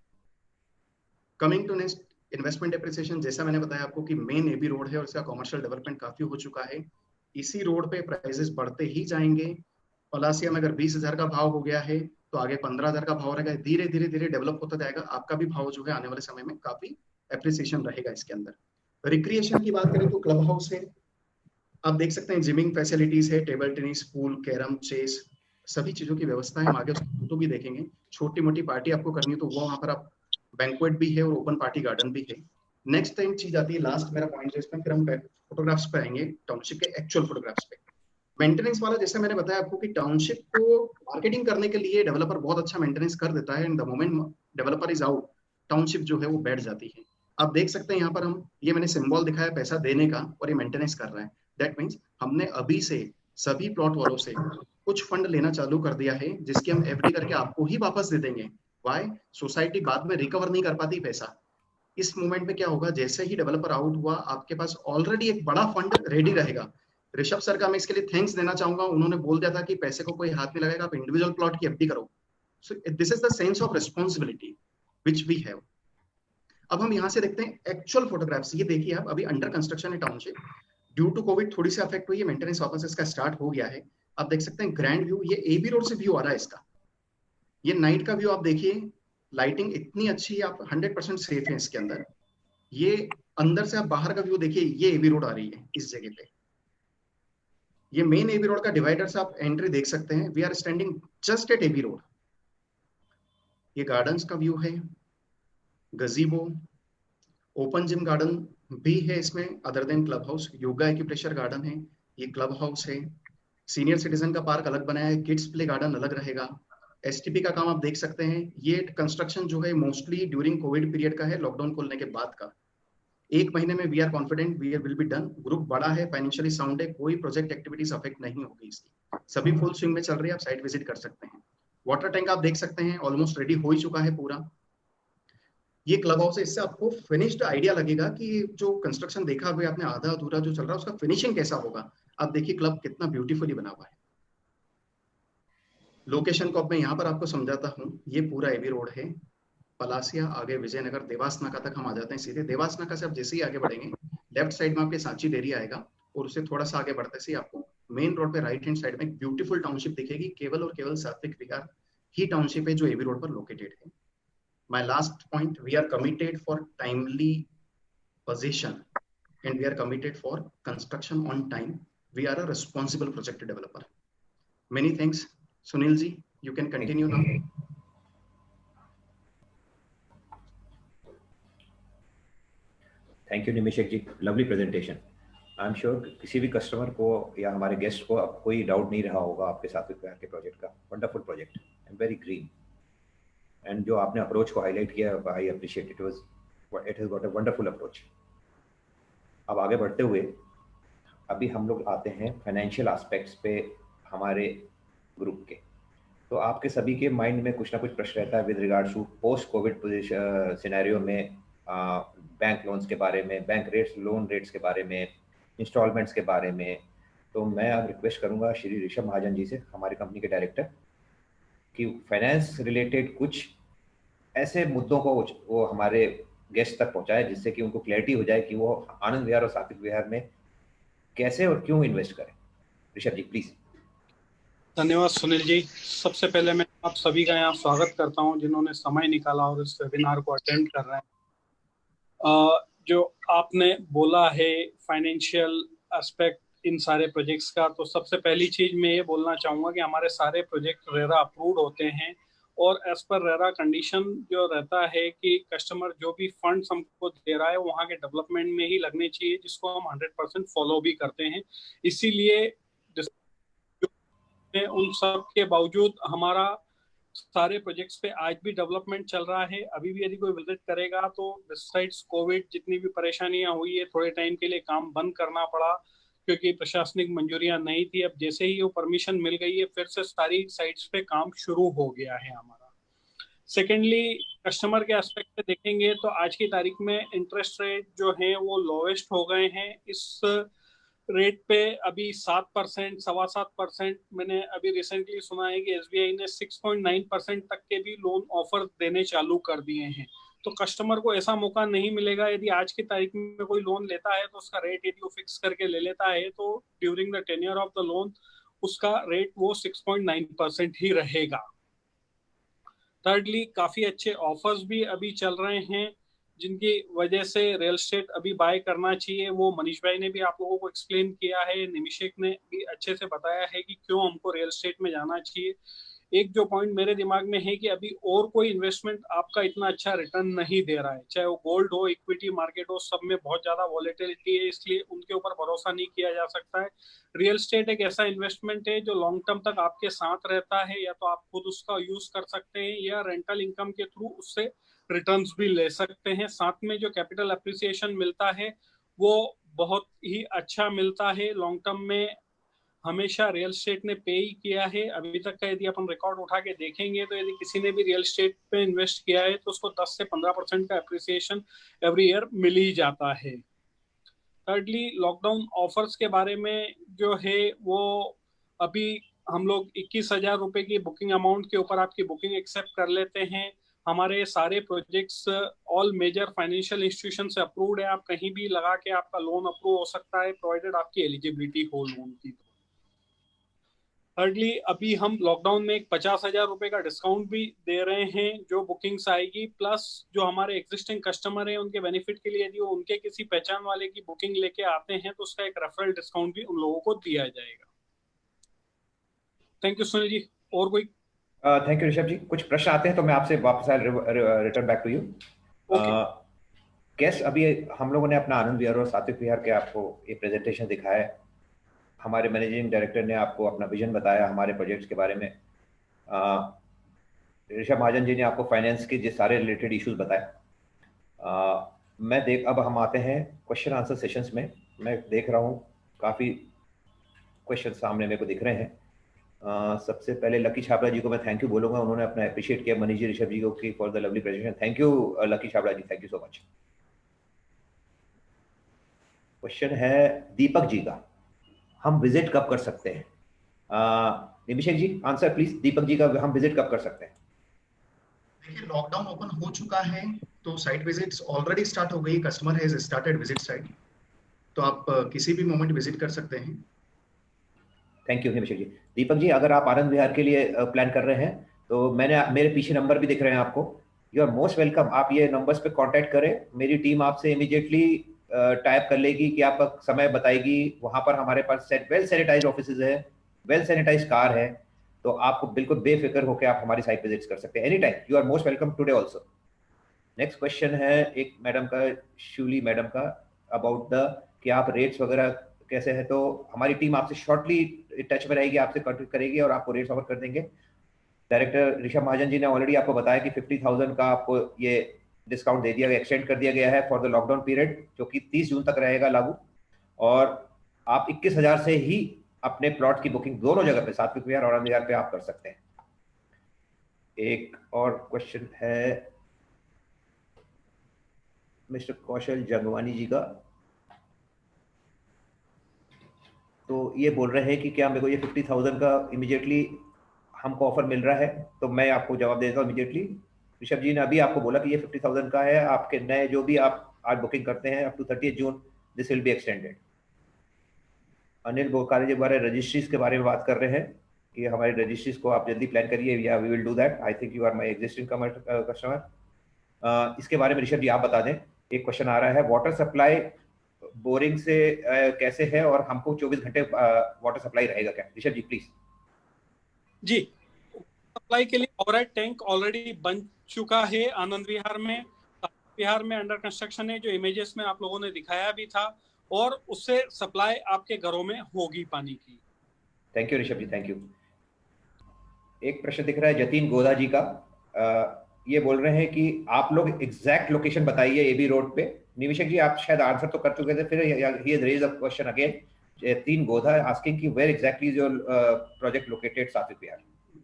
Coming to next, investment depreciation. जैसा मैंने बताया आपको कि मेन एबी रोड है और इसका कमर्शियल डेवलपमेंट काफी हो चुका है। इसी रोड पे प्राइसेस बढ़ते ही जाएंगे। पलासिया में अगर 20,000 का भाव हो गया है, तो आगे 15,000 का भाव रहेगा। धीरे धीरे धीरे डेवलप होता जाएगा। आपका भी भाव जो है आने वाले समय में काफी एप्रिसिएशन रहेगा इसके अंदर। रिक्रिएशन की बात करें तो क्लब हाउस है, आप देख सकते हैं जिमिंग फैसिलिटीज है, table tennis, pool, carrom, chess, सभी चीजों की व्यवस्था है। हम आगे उसकी फोटो भी देखेंगे। छोटी मोटी पार्टी आपको करनी तो वो वहां पर आप बैंक्वेट भी है और ओपन पार्टी गार्डन भी है। नेक्स्ट टाइम चीज आती है, लास्ट मेरा पॉइंट है इसमें, फिर हम फोटोग्राफ्स पे आएंगे, टाउनशिप के एक्चुअल फोटोग्राफ्स पे। मेंटेनेंस वाला, जैसे मैंने बताया आपको कि टाउनशिप को मार्केटिंग करने के लिए डेवलपर बहुत अच्छा मेंटेनेंस कर देता है, and the moment developer is out, township जो है वो बैठ जाती है। आप देख सकते हैं यहाँ पर हम, ये मैंने सिंबल दिखाया पैसा देने का, और ये मेंटेनेंस कर रहा है। दैट मीन्स हमने अभी से सभी प्लॉट वालों से कुछ फंड लेना चालू कर दिया है, जिसके हम एफडी करके आपको ही वापस दे देंगे। वाई? सोसाइटी बाद में रिकवर नहीं कर पाती पैसा। इस मूवमेंट में क्या होगा, जैसे ही डेवलपर आउट हुआ, आपके पास ऑलरेडी एक बड़ा फंड रेडी रहेगा। ऋषभ सर का मैं इसके लिए थैंक्स देना चाहूंगा। उन्होंने बोल दिया था कि पैसे को कोई हाथ नहीं लगाएगा, आप इंडिविजुअल प्लॉट की एफडी करो। So this is the sense of responsibility which we have. अब हम यहाँ से देखते हैं एक्चुअल फोटोग्राफ्स। ये देखिए आप, अभी अंडर कंस्ट्रक्शन है टाउनशिप। ड्यू टू कोविड थोड़ी सी अफेक्ट हुई है, मेंटेनेंस वापस इसका स्टार्ट हो गया है। आप देख सकते हैं ग्रैंड व्यू, ये एबी रोड से व्यू आ रहा है इसका। ये नाइट का व्यू आप देखिए, लाइटिंग इतनी अच्छी है, आप 100% सेफ है इसके अंदर। ये अंदर से आप बाहर का व्यू देखिए, ये एबी रोड आ रही है इस जगह पे। ये मेन एबी रोड का डिवाइडर से आप एंट्री देख सकते हैं। We are standing just at AB road. ये गार्डन्स का व्यू है, गजीबो, ओपन जिम गार्डन भी है इसमें other than club house. Yoga acupressure garden है, ये क्लब हाउस है। सीनियर सिटीजन का पार्क अलग बनाया है, किड्स प्ले गार्डन अलग रहेगा। एसटीपी का काम आप देख सकते हैं। ये कंस्ट्रक्शन जो है मोस्टली ड्यूरिंग कोविड पीरियड का है, लॉकडाउन खोलने के बाद का। 1 महीने में we are confident we will be done. Group बड़ा है, फाइनेंशियली साउंड है, कोई प्रोजेक्ट एक्टिविटीज अफेक्ट नहीं होगी इसकी, सभी फुल स्विंग में चल रही है। आप साइट विजिट कर सकते हैं। वाटर टैंक आप देख सकते हैं ऑलमोस्ट रेडी हो ही चुका है पूरा। ये क्लब हाउस है, इससे आपको फिनिश्ड आइडिया लगेगा कि जो कंस्ट्रक्शन देखा हुआ आपने आधा अधूरा जो चल रहा है उसका फिनिशिंग कैसा होगा। आप देखिए क्लब कितना ब्यूटीफुली बना हुआ है। लोकेशन को अब मैं यहाँ पर आपको समझाता हूँ। ये पूरा एबी रोड है, पलासिया, आगे विजयनगर, देवास नाका तक हम आ जाते हैं सीधे। देवास नाका से आप जैसे ही आगे बढ़ेंगे, लेफ्ट साइड में आपके सांची डेयरी आएगा, और उससे थोड़ा सा आगे बढ़ते से आपको मेन रोड पे राइट हैंड साइड में एक ब्यूटीफुल टाउनशिप दिखेगी। केवल और केवल सात्विक विहार ही टाउनशिप है जो एबी रोड पर लोकेटेड है। My last point, we are committed for timely possession and we are committed for construction on time. We are a responsible project developer. Many thanks. Sunil ji, you can continue now. Thank you Nimishak ji, lovely presentation. I am sure किसी भी customer को या हमारे guest को अब कोई doubt नहीं रहा होगा आपके सात्विक विहार के प्रोजेक्ट का। Wonderful project and very green. And जो आपने अप्रोच को हाईलाइट किया, I appreciate it, it has got a wonderful approach. अब आगे बढ़ते हुए अभी हम लोग आते हैं फाइनेंशियल एस्पेक्ट्स पे हमारे ग्रुप के। तो आपके सभी के माइंड में कुछ ना कुछ प्रश्न रहता है with regards to post covid scenario में, बैंक लोन्स के बारे में, बैंक रेट्स, लोन रेट्स के बारे में, इंस्टॉलमेंट्स के बारे में। तो मैं अब रिक्वेस्ट करूंगा श्री ऋषभ महाजन जी से, हमारी कंपनी के डायरेक्टर, कि फाइनेंस रिलेटेड कुछ ऐसे मुद्दों को वो हमारे गेस्ट तक पहुंचाएं, जिससे कि उनको क्लैरिटी हो जाए कि वो आनंद विहार और सात्विक विहार में कैसे और क्यों इन्वेस्ट करें। ऋषभ जी प्लीज। धन्यवाद सुनील जी। सबसे पहले मैं आप सभी का यहाँ स्वागत करता हूँ जिन्होंने समय निकाला और इस वेबिनार को अटेंड कर रहे हैं। जो आपने बोला है फाइनेंशियल एस्पेक्ट इन सारे प्रोजेक्ट्स का, तो सबसे पहली चीज मैं ये बोलना चाहूँगा कि हमारे सारे प्रोजेक्ट रेरा अप्रूव्ड होते हैं और एज पर रेरा कंडीशन जो रहता है कि कस्टमर जो भी फंड्स हमको दे रहा है वहाँ के डेवलपमेंट में ही लगने चाहिए, जिसको हम 100% फॉलो भी करते हैं। इसीलिए उन सब के बावजूद हमारा सारे प्रोजेक्ट्स पे आज भी डेवलपमेंट चल रहा है। अभी भी यदि कोई विजिट करेगा तो बिसाइड्स कोविड जितनी भी परेशानियां हुई है, थोड़े टाइम के लिए काम बंद करना पड़ा क्योंकि प्रशासनिक मंजूरियां नहीं थी। अब जैसे ही वो परमिशन मिल गई है फिर से सारी साइट्स पे काम शुरू हो गया है हमारा। सेकेंडली, कस्टमर के एस्पेक्ट पे देखेंगे तो आज की तारीख में इंटरेस्ट रेट जो है वो लोवेस्ट हो गए हैं। इस रेट पे अभी 7%, 7.25% मैंने अभी रिसेंटली सुना है कि एसबीआई ने 6.9% तक के भी लोन ऑफर देने चालू कर दिए हैं। तो कस्टमर को ऐसा मौका नहीं मिलेगा। यदि आज की तारीख में कोई लोन लेता है तो उसका रेट यदि वो फिक्स करके ले लेता है तो during the tenure of the loan उसका रेट वो 6.9% ही रहेगा। थर्डली, काफी अच्छे ऑफर्स भी अभी चल रहे हैं जिनकी वजह से रियल एस्टेट अभी बाय करना चाहिए। वो मनीष भाई ने भी आप लोगों को एक्सप्लेन किया है, निमिषेक ने भी अच्छे से बताया है कि क्यों हमको रियल एस्टेट में जाना चाहिए। एक जो पॉइंट मेरे दिमाग में है कि अभी और कोई इन्वेस्टमेंट आपका इतना अच्छा रिटर्न नहीं दे रहा है, चाहे वो गोल्ड हो, इक्विटी मार्केट हो, सब में बहुत ज्यादा वॉलेटिलिटी है, इसलिए उनके ऊपर भरोसा नहीं किया जा सकता है। रियल एस्टेट एक ऐसा इन्वेस्टमेंट है जो लॉन्ग टर्म तक आपके साथ रहता है, या तो आप खुद उसका यूज कर सकते हैं या रेंटल इनकम के थ्रू उससे रिटर्न्स भी ले सकते हैं। साथ में जो कैपिटल अप्रिसिएशन मिलता है वो बहुत ही अच्छा मिलता है। लॉन्ग टर्म में हमेशा रियल एस्टेट ने पे ही किया है। अभी तक का यदि अपन रिकॉर्ड उठा के देखेंगे तो यदि किसी ने भी रियल एस्टेट पे इन्वेस्ट किया है तो उसको 10 से 15% का अप्रिसिएशन एवरी ईयर मिल ही जाता है। थर्डली, लॉकडाउन ऑफर्स के बारे में जो है वो अभी हम लोग 21,000 रुपए की बुकिंग अमाउंट के ऊपर आपकी बुकिंग एक्सेप्ट कर लेते हैं। हमारे सारे projects all major financial institution से अप्रूव्ड है। आप कहीं भी लगा के आपका लोन अप्रूव हो सकता है, प्रोवाइडेड आपकी एलिजिबिलिटी हो लोन की। थर्डली, अभी हम लॉकडाउन में एक 50,000 रुपए का डिस्काउंट भी दे रहे हैं जो बुकिंग्स आएगी, प्लस जो हमारे एग्जिस्टिंग कस्टमर हैं उनके बेनिफिट के लिए यदि वो उनके किसी पहचान वाले की बुकिंग लेके आते हैं तो उसका एक रेफरल डिस्काउंट भी उन लोगों को दिया जाएगा। Thank you Sunil ji. और कोई? Thank you Rishabh ji. कुछ प्रश्न आते हैं तो मैं आपसे वापस return back to you. Guest, अभी हम लोगों ने अपना आनंद विहार और सात्विक विहार के आपको ये प्रेजेंटेशन दिखाया है। हमारे मैनेजिंग डायरेक्टर ने आपको अपना विजन बताया हमारे प्रोजेक्ट्स के बारे में। ऋषभ महाजन जी ने आपको फाइनेंस के जो सारे रिलेटेड इश्यूज बताए। अब हम आते हैं क्वेश्चन आंसर सेशंस में। मैं देख रहा हूँ काफ़ी क्वेश्चन सामने मेरे को दिख रहे हैं। सबसे पहले लकी छाबड़ा जी को मैं थैंक यू बोलूंगा, उन्होंने अपना अप्रिशिएट किया मनीष जी, ऋषभ जी को for the lovely presentation. Thank you Lucky Chhabra ji, thank you so much. Question है दीपक जी का, हम विजिट कब कर सकते हैं? निमिषेक जी आंसर प्लीज। दीपक जी का हम विजिट कब कर सकते हैं? देखिए, लॉकडाउन ओपन हो चुका है तो साइट विजिट्स ऑलरेडी स्टार्ट हो गई, customer has started visit site, तो आप किसी भी मोमेंट विजिट कर सकते हैं। थैंक यू निमिषेक जी। दीपक जी, अगर आप आनंद विहार के लिए प्लान कर रहे हैं तो मेरे पीछे नंबर भी दिख रहे हैं आपको, यू आर मोस्ट वेलकम। आप ये नंबर्स पे कांटेक्ट करें, मेरी टीम आपसे इमीडिएटली टाइप कर लेगी कि आपका समय बताएगी। वहां पर हमारे पास वेल सैनिटाइज ऑफिसेज है, वेल सैनिटाइज कार है, तो आपको बिल्कुल बेफिक्र होकर आप हमारी साइट विजिट कर सकते हैं any time. You are most welcome today also. Next question है एक मैडम का, शिवली मैडम का, अबाउट द कि आप रेट्स वगैरह कैसे है। तो हमारी टीम आपसे शॉर्टली टच में रहेगी, आपसे कॉन्टेक्ट करेगी और आपको रेट्स ऑफर कर देंगे। डायरेक्टर ऋषभ महाजन जी ने ऑलरेडी आपको बताया कि 50,000 का आपको ये डिस्काउंट दे दिया गया, एक्सटेंड कर दिया गया है फॉर द लॉकडाउन पीरियड, जो कि 30 जून तक रहेगा लागू। और आप 21,000 से ही अपने प्लॉट की बुकिंग दोनों जगह पे, सात्विक विहार और आनंद विहार पे आप कर सकते हैं। एक और क्वेश्चन है मिस्टर कौशल जंगवानी जी का, तो ये बोल रहे हैं कि क्या मेरे को ये 50,000 का इमीडिएटली हमको ऑफर मिल रहा है? तो मैं आपको जवाब देता हूँ इमीडिएटली, ऋषभ जी ने अभी आपको बोला कि ये 50,000 का है, आपके नए जो भी आप आज बुकिंग करते हैं up to 30 June this will be extended. Anil Bokare ji बारे रजिस्ट्रीज के बारे में बात कर रहे हैं कि हमारी रजिस्ट्रीज को आप जल्दी प्लान करिए। या we will do that, I think you are my existing customer. इसके बारे में ऋषभ जी आप बता दें। एक क्वेश्चन आ रहा है, वाटर सप्लाई बोरिंग से कैसे है और हमको 24 घंटे वाटर सप्लाई रहेगा क्या? ऋषभ जी प्लीज। जी, सप्लाई के लिए ओवरहेड टैंक ऑलरेडी बन चुका है आनंद विहार में। बिहार में अंडर कंस्ट्रक्शन है, जो इमेजेस में आप लोगों ने दिखाया भी था, और उससे सप्लाई आपके घरों में होगी पानी की। Thank you Rishabh ji, thank you. एक प्रश्न दिख रहा है जतीन गोदा जी का। ये बोल रहे हैं कि आप लोग एग्जैक्ट लोकेशन बताइए एबी रोड पे। निमिषक जी आप शायद आंसर तो कर चुके थे, फिर he raise the question again. Jatin Goda asking कि where exactly is your project located Satvik Vihar?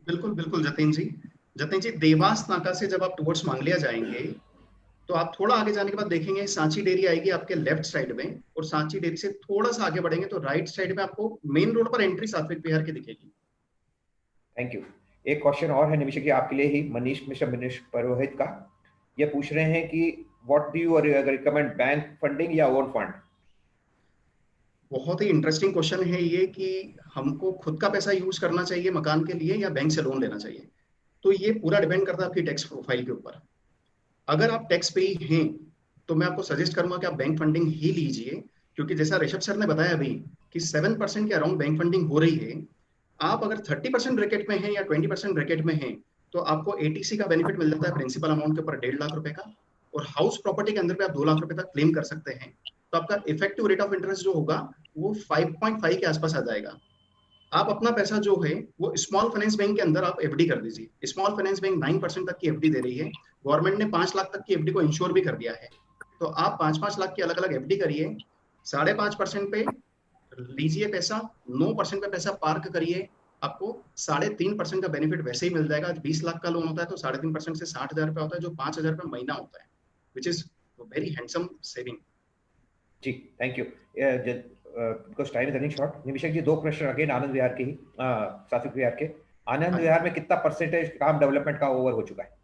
बिल्कुल बिल्कुल जतीन जी, देवास नाका से जब आप टुवर्ड्स मांगलिया जाएंगे तो आप थोड़ा आगे जाने के बाद देखेंगे सांची डेयरी आएगी आपके लेफ्ट साइड में, और सांची डेयरी से थोड़ा सा आगे बढ़ेंगे तो राइट साइड में आपको मेन रोड पर एंट्री सात्विक विहार की दिखेगी। Thank you. एक क्वेश्चन और है निमिषक जी आपके लिए ही, मनीष मिश्रा मनीष पुरोहित का। ये पूछ रहे हैं कि what do you recommend, bank funding या ओन फंड? बहुत ही इंटरेस्टिंग क्वेश्चन है ये कि हमको खुद का पैसा यूज करना चाहिए मकान के लिए या बैंक से लोन लेना चाहिए। तो ये पूरा डिपेंड करता है आपकी टैक्स प्रोफाइल के ऊपर। अगर आप टैक्स पे हैं तो मैं आपको सजेस्ट करूंगा कि आप बैंक फंडिंग ही लीजिए, क्योंकि जैसा ऋषभ सर ने बताया अभी कि 7% के अराउंड बैंक फंडिंग हो रही है। आप अगर 30% ब्रैकेट में हैं या 20% ब्रैकेट में हैं तो आपको एटीसी का बेनिफिट मिल जाता है प्रिंसिपल अमाउंट के ऊपर 1.5 लाख रुपए का, और हाउस प्रॉपर्टी के अंदर पे आप 2 लाख रुपए तक क्लेम कर सकते हैं। तो आपका इफेक्टिव रेट ऑफ इंटरेस्ट जो होगा वो 5.5 के आसपास आ जाएगा। आप अपना पैसा जो है वो स्मॉल फाइनेंस बैंक के अंदर आप एफडी कर दीजिए। स्मॉल फाइनेंस बैंक 9% तक की एफडी दे रही है। गवर्नमेंट ने 5 लाख तक की एफडी को इंश्योर भी कर दिया है। तो आप 5-5 लाख की अलग अलग एफडी करिए, 5.5% पे लीजिए पैसा, 9% पे पैसा पार्क करिए, आपको 3.5% का बेनिफिट वैसे ही मिल जाएगा। 20 लाख का लोन होता है तो 3.5% से 60,000 रुपए होता है, जो 5,000 रुपए महीना होता है, which is very handsome saving. जी thank you. Because time is running short. Nimishak ji 2 प्रश्न अगेन आनंद विहार के ही, सात्विक विहार के। आनंद विहार में कितना परसेंटेज काम डेवलपमेंट का ओवर हो चुका है?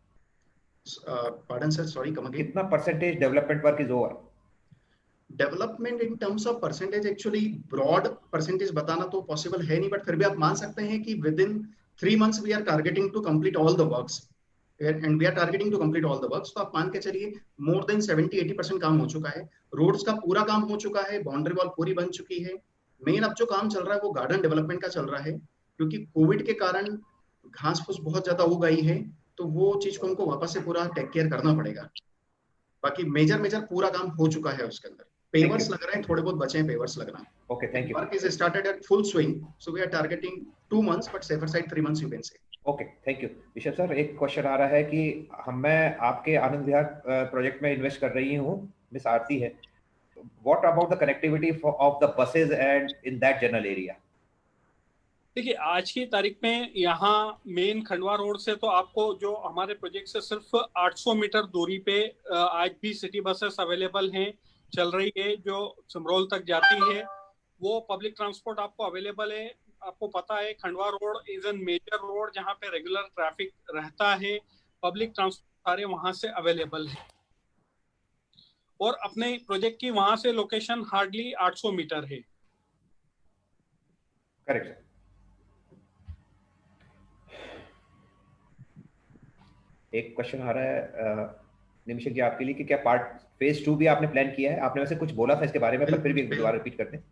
Pardon sir, sorry come again. कितना percentage development work is over? Development in terms of percentage, actually broad percentage बताना तो पॉसिबल है नहीं, बट फिर भी आप मान सकते हैं कि within 3 months we are targeting to complete all the works, and we are targeting to complete all the works. तो आप मान के चलिए मोर देन 70-80% काम हो चुका है। रोड्स का पूरा काम हो चुका है, बाउंड्री वॉल पूरी बन चुकी है। मेन अब जो काम चल रहा है वो गार्डन डेवलपमेंट का चल रहा है, क्योंकि कोविड के कारण घास फूस बहुत ज्यादा हो गई है, तो वो चीज को हमको वापस से पूरा टेक केयर करना पड़ेगा। बाकी मेजर पूरा काम हो चुका है उसके अंदर। पेवर्स लग रहे हैं, थोड़े बहुत बचे हैं पेवर्स लगना। Okay thank you. Work is started at full swing, so we are targeting 2 months, but safer side 3 months you can say. Okay thank you. Rishabh sir एक क्वेश्चन आ रहा है कि मैं आपके आनंद विहार प्रोजेक्ट में इन्वेस्ट कर रही हूँ, मिस आरती है। What about the connectivity of the buses and in that general area? देखिए, आज की तारीख में यहाँ मेन खंडवा रोड से तो आपको जो हमारे प्रोजेक्ट से सिर्फ 800 मीटर दूरी पे आज भी सिटी बसेस अवेलेबल हैं, चल रही है, जो सिमरोल तक जाती है। वो पब्लिक ट्रांसपोर्ट आपको अवेलेबल है। आपको पता है Khandwa road is an major road जहाँ पे रेगुलर ट्रैफिक रहता है। पब्लिक ट्रांसपोर्ट सारे वहां से अवेलेबल है, और अपने प्रोजेक्ट की वहां से लोकेशन हार्डली 800 मीटर है। Correct sir. एक क्वेश्चन आ रहा है निमिषक जी आपके लिए कि क्या फेज 2 भी आपने प्लान किया है? आपने वैसे कुछ बोला था इसके बारे में, पर फिर भी दोबारा रिपीट करते हैं।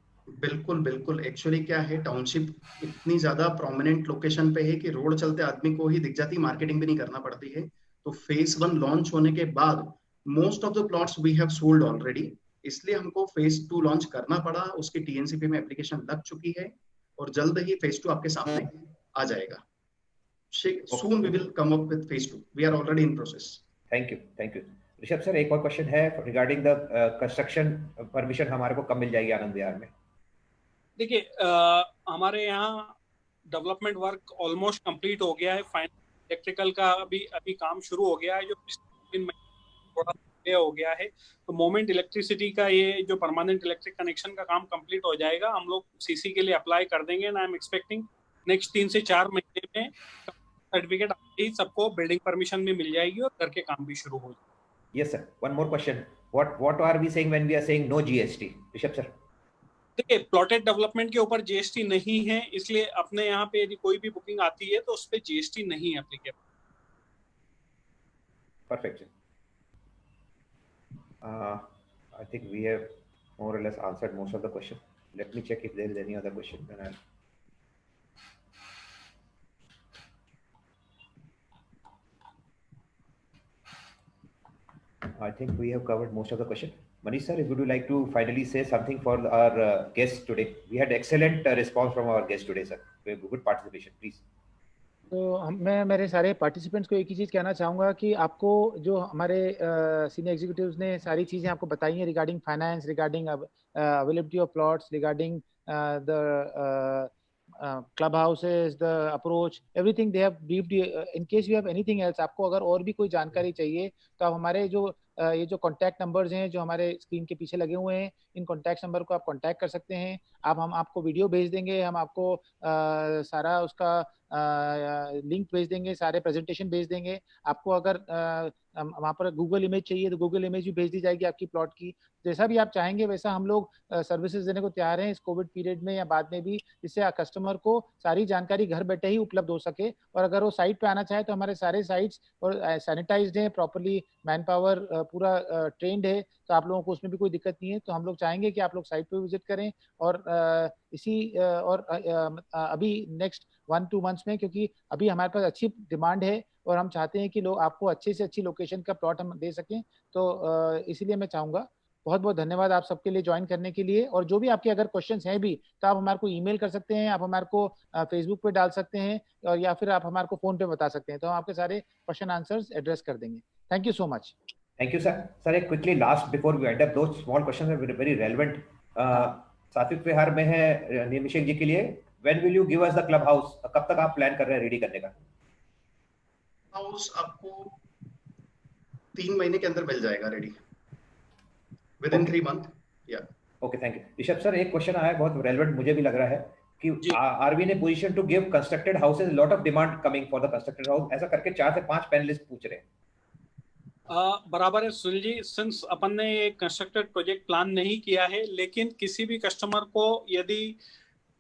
बिल्कुल एक्चुअली क्या है, टाउनशिप इतनी ज्यादा प्रोमिनेंट लोकेशन पे है कि रोड चलते आदमी को ही दिख जाती, मार्केटिंग भी नहीं करना पड़ती है। तो फेज 1 लॉन्च होने के बाद most of the plots we have sold already, इसलिए हमको फेज 2 लॉन्च करना पड़ा। उसकी टीएनसीपी में एप्लीकेशन लग चुकी है और जल्द ही फेज 2 आपके सामने आ जाएगा। Soon we will come up with phase 2. We are already in process. Thank you. Rishabh sir एक और क्वेश्चन है रिगार्डिंग द कंस्ट्रक्शन परमिशन हमारे को कब मिल जाएगी आनंद विहार में? देखिए, हमारे यहाँ डेवलपमेंट वर्क ऑलमोस्ट कंप्लीट हो गया है। फाइनल इलेक्ट्रिकल का अभी काम शुरू हो गया है, जो थोड़ा हो गया है। तो मोमेंट इलेक्ट्रिसिटी का ये जो परमानेंट इलेक्ट्रिक कनेक्शन का काम कंप्लीट हो जाएगा, हम लोग सीसी के लिए अप्लाई कर देंगे। आई एम एक्सपेक्टिंग नेक्स्ट 3 से 4 महीने में सर्टिफिकेट ही सबको बिल्डिंग परमिशन भी मिल जाएगी और घर के काम भी शुरू हो जाएंगे। Yes, sir. One more question. What are we saying when we are saying no GST? Rishabh sir. देखिए, प्लॉटेड डेवलपमेंट के ऊपर जीएसटी नहीं है, इसलिए अपने यहाँ पे यदि कोई भी बुकिंग आती है तो उस पर जीएसटी नहीं applicable. Perfect. I think we have more or less answered most of the question. Let me check if there is any other question. Then I think we have covered most of the question. Manish sir, would you like to finally say something for our guests today? We had excellent response from our guests today, sir. Good participation, please. तो मैं मेरे सारे participants को एक ही चीज़ कहना चाहूँगा कि आपको जो हमारे सीनियर एग्जीक्यूटिव्स ने सारी चीज़ें आपको बताई हैं regarding finance, regarding availability of plots, regarding the club houses, the approach, everything they have briefed. In case you have anything else, आपको अगर और भी कोई जानकारी चाहिए तो आप हमारे जो ये जो कॉन्टैक्ट नंबर्स हैं जो हमारे स्क्रीन के पीछे लगे हुए हैं, इन कॉन्टैक्ट नंबर को आप कॉन्टैक्ट कर सकते हैं। हम आपको वीडियो भेज देंगे, हम आपको सारा उसका लिंक भेज देंगे, सारे प्रेजेंटेशन भेज देंगे। आपको अगर वहाँ पर गूगल इमेज चाहिए तो गूगल इमेज भी भेज दी जाएगी आपकी प्लॉट की। जैसा भी आप चाहेंगे वैसा हम लोग सर्विसेज देने को तैयार हैं इस कोविड पीरियड में या बाद में भी, जिससे कस्टमर को सारी जानकारी घर बैठे ही उपलब्ध हो सके। और अगर वो साइट पे आना चाहे तो हमारे सारे साइट्स और सैनिटाइज्ड हैं, प्रॉपर्ली मैन पावर पूरा ट्रेंड है, तो आप लोगों को उसमें भी कोई दिक्कत नहीं है। तो हम लोग चाहेंगे कि आप लोग साइट पे विजिट करें और अभी नेक्स्ट 1-2 मंथ्स में, क्योंकि अभी हमारे पास अच्छी डिमांड है और हम चाहते हैं कि लोग आपको अच्छे से अच्छी लोकेशन का प्लॉट हम दे सकें। तो इसीलिए मैं चाहूँगा, बहुत बहुत धन्यवाद आप सबके लिए ज्वाइन करने के लिए। और जो भी आपके अगर क्वेश्चंस हैं भी तो आप हमारे को ईमेल कर सकते हैं, आप हमारे को फेसबुक पे डाल सकते हैं, और या फिर आप हमारे को फोन पे बता सकते हैं, तो हम आपके सारे क्वेश्चन आंसर्स एड्रेस कर देंगे। Thank you so much. Thank you, sir. Sir, quickly last before we end up, those small questions are very relevant. सात्विक विहार में है निमिषेक जी के लिए, when will you give us the club house? कब तक आप प्लान कर रहे हैं रेडी करने का? हाउस आपको 3 महीने के अंदर मिल जाएगा ready, within 3 months. Yeah. Okay, thank you. Rishabh sir, एक क्वेश्चन आया बहुत रेलेवेंट मुझे भी लग रहा है कि are we in a position to give constructed houses, lot of demand coming for the constructed house, ऐसा करके 4 से 5 पैनलिस्ट पूछ रहे हैं। बराबर है सुनील जी, सिंस अपन ने एक कंस्ट्रक्टेड प्रोजेक्ट प्लान नहीं किया है, लेकिन किसी भी कस्टमर को यदि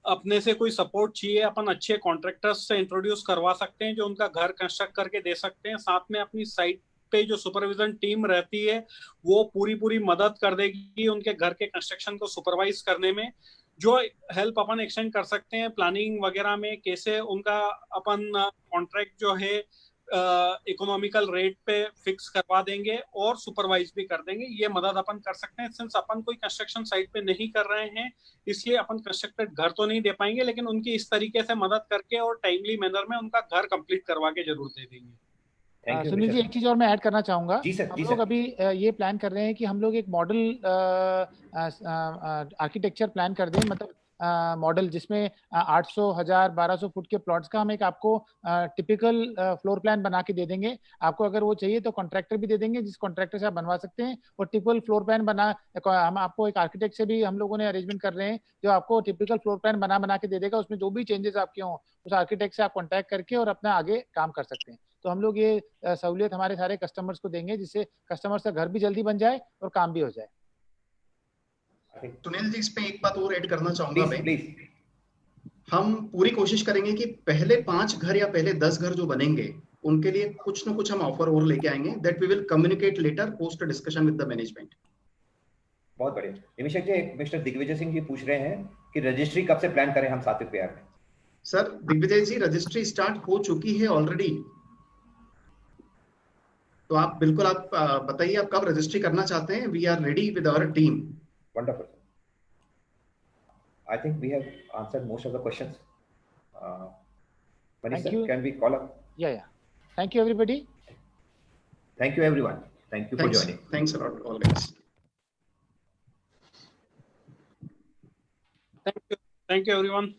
अपने से कोई सपोर्ट चाहिए, अपन अच्छे कॉन्ट्रैक्टर्स से इंट्रोड्यूस करवा सकते हैं जो उनका घर कंस्ट्रक्ट करके दे सकते हैं। साथ में अपनी साइट पे जो सुपरविजन टीम रहती है वो पूरी मदद कर देगी उनके घर के कंस्ट्रक्शन को सुपरवाइज करने में। जो हेल्प अपन एक्सटेंड कर सकते हैं प्लानिंग वगैरह में, कैसे उनका अपन कॉन्ट्रैक्ट जो है इकोनॉमिकल रेट पे फिक्स करवा देंगे और सुपरवाइज भी कर देंगे, ये मदद अपन कर सकते हैं। सिंस अपन कोई कंस्ट्रक्शन साइट पे नहीं कर रहे हैं, इसलिए अपन कंस्ट्रक्टेड घर तो नहीं दे पाएंगे, लेकिन उनकी इस तरीके से मदद करके और टाइमली मैनर में उनका घर कंप्लीट करवा के जरूर दे देंगे। सुनील जी, एक चीज और मैं ऐड करना चाहूंगा। हम लोग अभी ये प्लान कर रहे हैं कि हम लोग एक मॉडल आर्किटेक्चर प्लान कर दें, मतलब मॉडल जिसमें 800, 1000, 1200 फुट के प्लॉट्स का हम एक आपको टिपिकल फ्लोर प्लान बना के दे देंगे। आपको अगर वो चाहिए तो कॉन्ट्रैक्टर भी दे देंगे, जिस कॉन्ट्रैक्टर से आप बनवा सकते हैं। और टिपिकल फ्लोर प्लान हम आपको एक आर्किटेक्ट से भी हम लोगों ने अरेंजमेंट कर रहे हैं जो आपको टिपिकल फ्लोर प्लान बना के दे देगा। उसमें जो भी चेंजेस आपके हों उस आर्किटेक्ट से आप कॉन्टैक्ट करके और अपना आगे काम कर सकते हैं। तो हम लोग ये सहूलियत हमारे सारे कस्टमर्स को देंगे, जिससे कस्टमर्स का घर भी जल्दी बन जाए और काम भी हो जाए। सुनील जी, इस पे एक बात और ऐड करना चाहूंगा मैं। हम पूरी कोशिश करेंगे कि पहले 5 घर या पहले 10 घर जो बनेंगे उनके लिए कुछ ना कुछ हम ऑफर और लेके आएंगे, that we will communicate later post discussion with the management. बहुत बढ़िया। निमिषक जी, मिस्टर दिग्विजय सिंह जी पूछ रहे हैं कि रजिस्ट्री कब से प्लान करें हम सात्विक विहार में? सर दिग्विजय जी, रजिस्ट्री स्टार्ट हो चुकी है ऑलरेडी, तो आप बिल्कुल आप बताइए आप कब रजिस्ट्री करना चाहते हैं। We are ready with our team. Wonderful. I think we have answered most of the questions. Manish sir, can we call up? Yeah. Thank you, everybody. Thank you, everyone. Thank you for joining. Thanks a lot, all guys. Thank you, everyone.